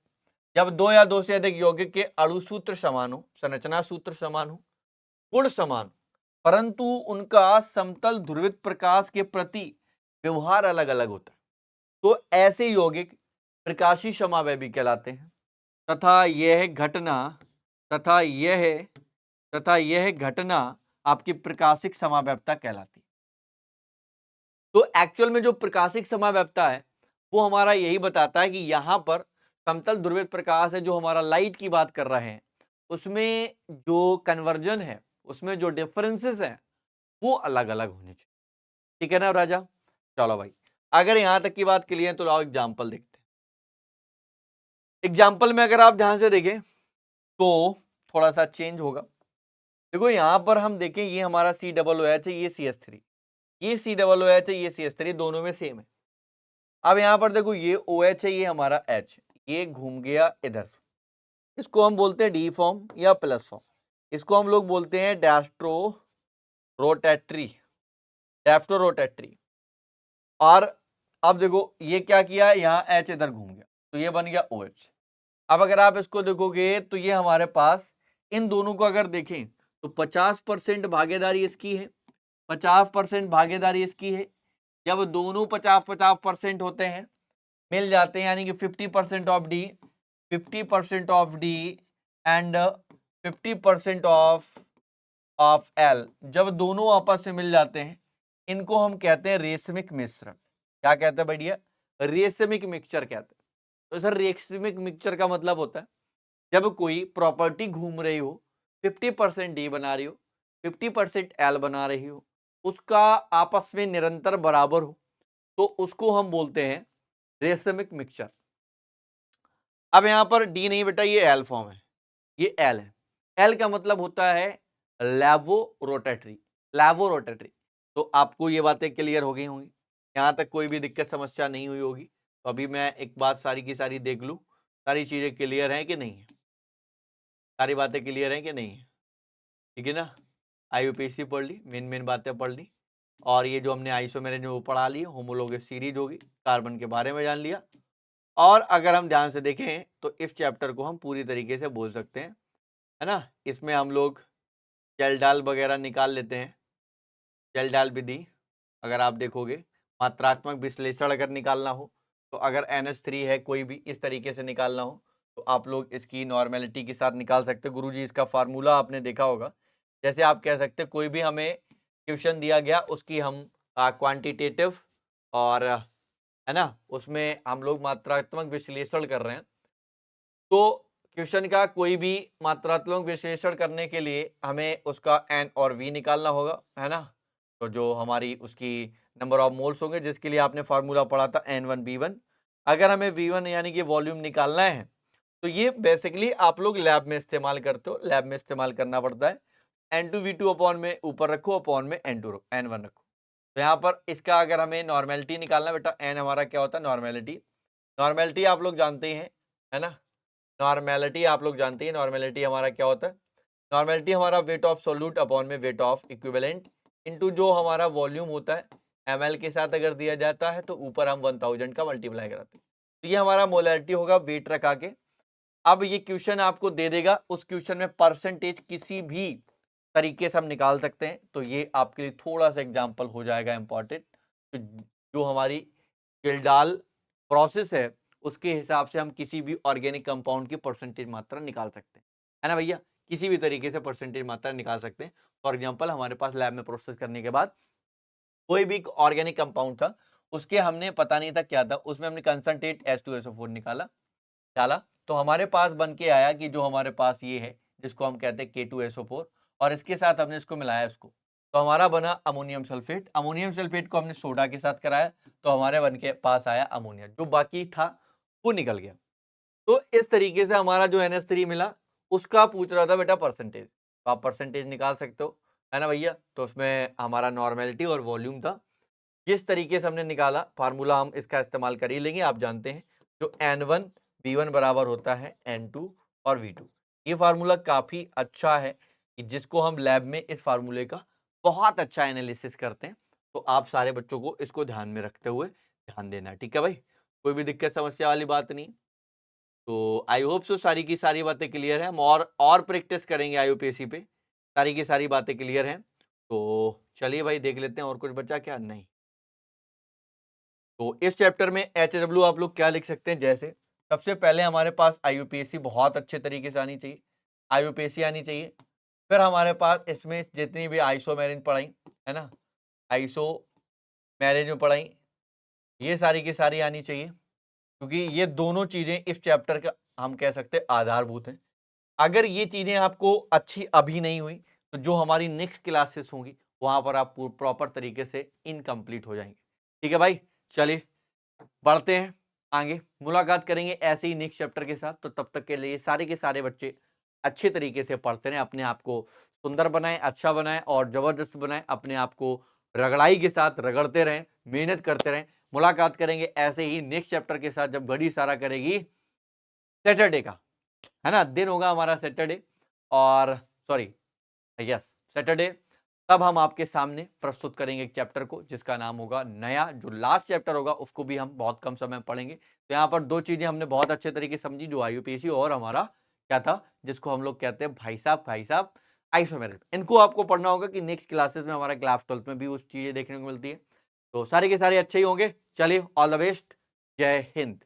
जब दो या दो से अधिक यौगिक के अणु सूत्र समान हो, संरचना सूत्र समान हो, गुण समान, परंतु उनका समतल ध्रुवित प्रकाश के प्रति व्यवहार अलग अलग होता है, तो ऐसे यौगिक प्रकाशी समावैवी कहलाते हैं। तथा यह घटना तथा यह तथा यह घटना आपकी प्रकाशिक समावैवता कहलाती है। तो एक्चुअल में जो प्रकाशिक समावैवता है, वो हमारा यही बताता है कि यहां पर समतल ध्रुवित प्रकाश है, जो हमारा लाइट की बात कर रहे हैं, उसमें जो कन्वर्जन है, उसमें जो डिफरेंसेस हैं, वो अलग अलग होने चाहिए। ठीक है ना राजा? चलो भाई, अगर यहां तक की बात क्लियर है तो लाओ एग्जाम्पल देखते हैं। एग्जाम्पल में अगर आप ध्यान से देखें तो थोड़ा सा चेंज होगा। देखो यहां पर हम देखें, ये हमारा सी डबल ओ एच है, ये सी एस थ्री, ये सी डबल ओ एच है, ये सी एस थ्री, दोनों में सेम है। अब यहां पर देखो ये ओ एच है, ये हमारा एच, ये घूम गया इधर, इसको हम बोलते हैं डी फॉर्म या प्लस फॉर्म, इसको हम लोग बोलते हैं डैस्ट्रो रोटेटरी, डैफ्टो रोटेटरी। और अब देखो ये क्या किया, यहाँ एच इधर घूम गया तो ये बन गया ओ एच। अब अगर आप इसको देखोगे तो ये हमारे पास इन दोनों को अगर देखें तो 50% भागीदारी इसकी है, 50% भागीदारी इसकी है। जब दोनों 50-50% होते हैं, मिल जाते हैं, यानी कि 50% of D, 50% of D and 50% of L, जब दोनों आपस में मिल जाते हैं, इनको हम कहते हैं रेशमिक मिश्रण। क्या कहते हैं बढ़िया? रेशमिक मिक्सचर कहते हैं। तो सर रेशमिक मिक्सचर का मतलब होता है जब कोई प्रॉपर्टी घूम रही हो, 50% डी बना रही हो, 50% एल बना रही हो, उसका आपस में निरंतर बराबर हो, तो उसको हम बोलते हैं रेशमिक मिक्सचर। अब यहां पर डी नहीं बेटा, ये एल फॉर्म है, ये एल है। एल का मतलब होता है लैवो रोटेटरी, लैवो रोटेटरी। तो आपको ये बातें क्लियर हो गई होंगी, यहां तक कोई भी दिक्कत समस्या नहीं हुई होगी। तो अभी मैं एक बात सारी की सारी देख लूं, सारी चीजें क्लियर हैं कि नहीं है, सारी बातें क्लियर हैं कि नहीं है, ठीक है ना? आईयूपीएसी पढ़ ली, मेन मेन बातें पढ़ ली, और ये जो हमने आइसोमेरेज में वो पढ़ा ली, होमोलोगस सीरीज होगी, कार्बन के बारे में जान लिया। और अगर हम ध्यान से देखें तो इस चैप्टर को हम पूरी तरीके से बोल सकते हैं, है ना? इसमें हम लोग जलडाल वगैरह निकाल लेते हैं, जलडाल विधि अगर आप देखोगे, मात्रात्मक विश्लेषण अगर निकालना हो तो अगर NH3 है कोई भी इस तरीके से निकालना हो तो आप लोग इसकी नॉर्मेलिटी के साथ निकाल सकते हैं। गुरुजी इसका फार्मूला आपने देखा होगा, जैसे आप कह सकते हैं कोई भी हमें क्वेश्चन दिया गया उसकी हम क्वांटिटेटिव और है ना उसमें हम लोग मात्रात्मक विश्लेषण कर रहे हैं, तो क्वेश्चन का कोई भी मात्रात्मक विश्लेषण करने के लिए हमें उसका एन और वी निकालना होगा, है ना? तो जो हमारी उसकी नंबर ऑफ मोल्स होंगे, जिसके लिए आपने फार्मूला पढ़ा था N1V1। अगर हमें V1 यानी कि वॉल्यूम निकालना है तो ये बेसिकली आप लोग लैब में इस्तेमाल करते हो, लैब में इस्तेमाल करना पड़ता है। N2V2 अपॉन में ऊपर रखो, अपॉन में N2 N1 रखो। तो यहाँ पर इसका अगर हमें नॉर्मेलिटी निकालना, बेटा N हमारा क्या होता है? नॉर्मेलिटी। नॉर्मेलिटी आप लोग जानते हैं, है ना? नॉर्मेलिटी आप लोग जानते हैं, नॉर्मेलिटी हमारा क्या होता है? नॉर्मेलिटी हमारा वेट ऑफ सोल्यूट अपॉन में वेट ऑफ इक्विवेलेंट इनटू जो हमारा वॉल्यूम होता है ml के साथ अगर दिया जाता है तो ऊपर हम 1000 का मल्टीप्लाई कराते हैं, तो ये हमारा मोलैरिटी होगा वेट रखा के। अब ये क्वेश्चन आपको दे देगा, उस क्वेश्चन में परसेंटेज किसी भी तरीके से हम निकाल सकते हैं, तो ये आपके लिए थोड़ा सा एग्जाम्पल हो जाएगा इंपॉर्टेंट। तो जो हमारी गिल्डाल प्रोसेस है उसके हिसाब से हम किसी भी ऑर्गेनिक कंपाउंड की परसेंटेज मात्रा निकाल सकते हैं, है ना भैया? किसी भी तरीके से परसेंटेज मात्रा निकाल सकते हैं। फॉर एग्जांपल हमारे पास लैब में प्रोसेस करने के बाद कोई भी ऑर्गेनिक कंपाउंड था, उसके हमने पता नहीं था क्या था, उसमें हमने कंसंट्रेट H2SO4 निकाला, डाला, तो हमारे पास बन के आया कि जो हमारे पास ये है जिसको हम कहते हैं K2SO4, और इसके साथ हमने इसको मिलाया इसको, तो हमारा बना अमोनियम सल्फेट। अमोनियम सल्फेट को हमने सोडा के साथ कराया तो हमारे बन के पास आया अमोनिया, जो बाकी था वो निकल गया। तो इस तरीके से हमारा जो NH3 मिला उसका पूछ रहा था बेटा परसेंटेज, तो आप परसेंटेज निकाल सकते हो, है ना भैया? तो उसमें हमारा नॉर्मेलिटी और वॉल्यूम था, जिस तरीके से हमने निकाला फार्मूला हम इसका इस्तेमाल कर ही लेंगे। आप जानते हैं जो N1 V1 बराबर होता है N2 और V2, ये फार्मूला काफी अच्छा है कि जिसको हम लैब में इस फार्मूले का बहुत अच्छा एनालिसिस करते हैं। तो आप सारे बच्चों को इसको ध्यान में रखते हुए ध्यान देना है, ठीक है भाई? कोई भी दिक्कत समस्या वाली बात नहीं। तो आई होप सो सारी की सारी बातें क्लियर है, हम और प्रैक्टिस करेंगे आईयूपीएससी पे, सारी की सारी बातें क्लियर हैं। तो चलिए भाई देख लेते हैं और कुछ बचा क्या? नहीं। तो इस चैप्टर में HW आप लोग क्या लिख सकते हैं? जैसे सबसे पहले हमारे पास आईयूपीएससी बहुत अच्छे तरीके से आनी चाहिए, आईयूपीएससी आनी चाहिए। फिर हमारे पास इसमें जितनी भी आइसोमेरिन पढ़ाई, है ना, आइसो मैरिज में पढ़ाई, ये सारी की सारी आनी चाहिए, क्योंकि ये दोनों चीजें इस चैप्टर का हम कह सकते हैं आधारभूत हैं। अगर ये चीजें आपको अच्छी अभी नहीं हुई तो जो हमारी नेक्स्ट क्लासेस होंगी वहां पर आप प्रॉपर तरीके से इनकम्प्लीट हो जाएंगे। ठीक है भाई, चलिए बढ़ते हैं आगे, मुलाकात करेंगे ऐसे ही नेक्स्ट चैप्टर के साथ। तो तब तक के लिए सारे के सारे बच्चे अच्छे तरीके से पढ़ते रहें, अपने आप को सुंदर बनाएं, अच्छा बनाएं और जबरदस्त बनाएं, अपने आप को रगड़ाई के साथ रगड़ते रहें, मेहनत करते रहें। मुलाकात करेंगे ऐसे ही नेक्स्ट चैप्टर के साथ जब घड़ी इशारा करेगी सैटरडे का, है ना, दिन होगा हमारा सैटरडे, और सॉरी, यस, सैटरडे। तब हम आपके सामने प्रस्तुत करेंगे एक चैप्टर को जिसका नाम होगा नया, जो लास्ट चैप्टर होगा उसको भी हम बहुत कम समय में पढ़ेंगे। तो यहाँ पर दो चीजें हमने बहुत अच्छे तरीके से समझी, जो आईयूपीएसी और हमारा क्या था, जिसको हम लोग कहते हैं भाई साहब आइसोमेरिक। इनको आपको पढ़ना होगा कि नेक्स्ट क्लासेस में, हमारा क्लास 12 में भी उस चीजें देखने को मिलती है। तो सारे के सारे अच्छे ही होंगे। चलिए, ऑल द बेस्ट, जय हिंद।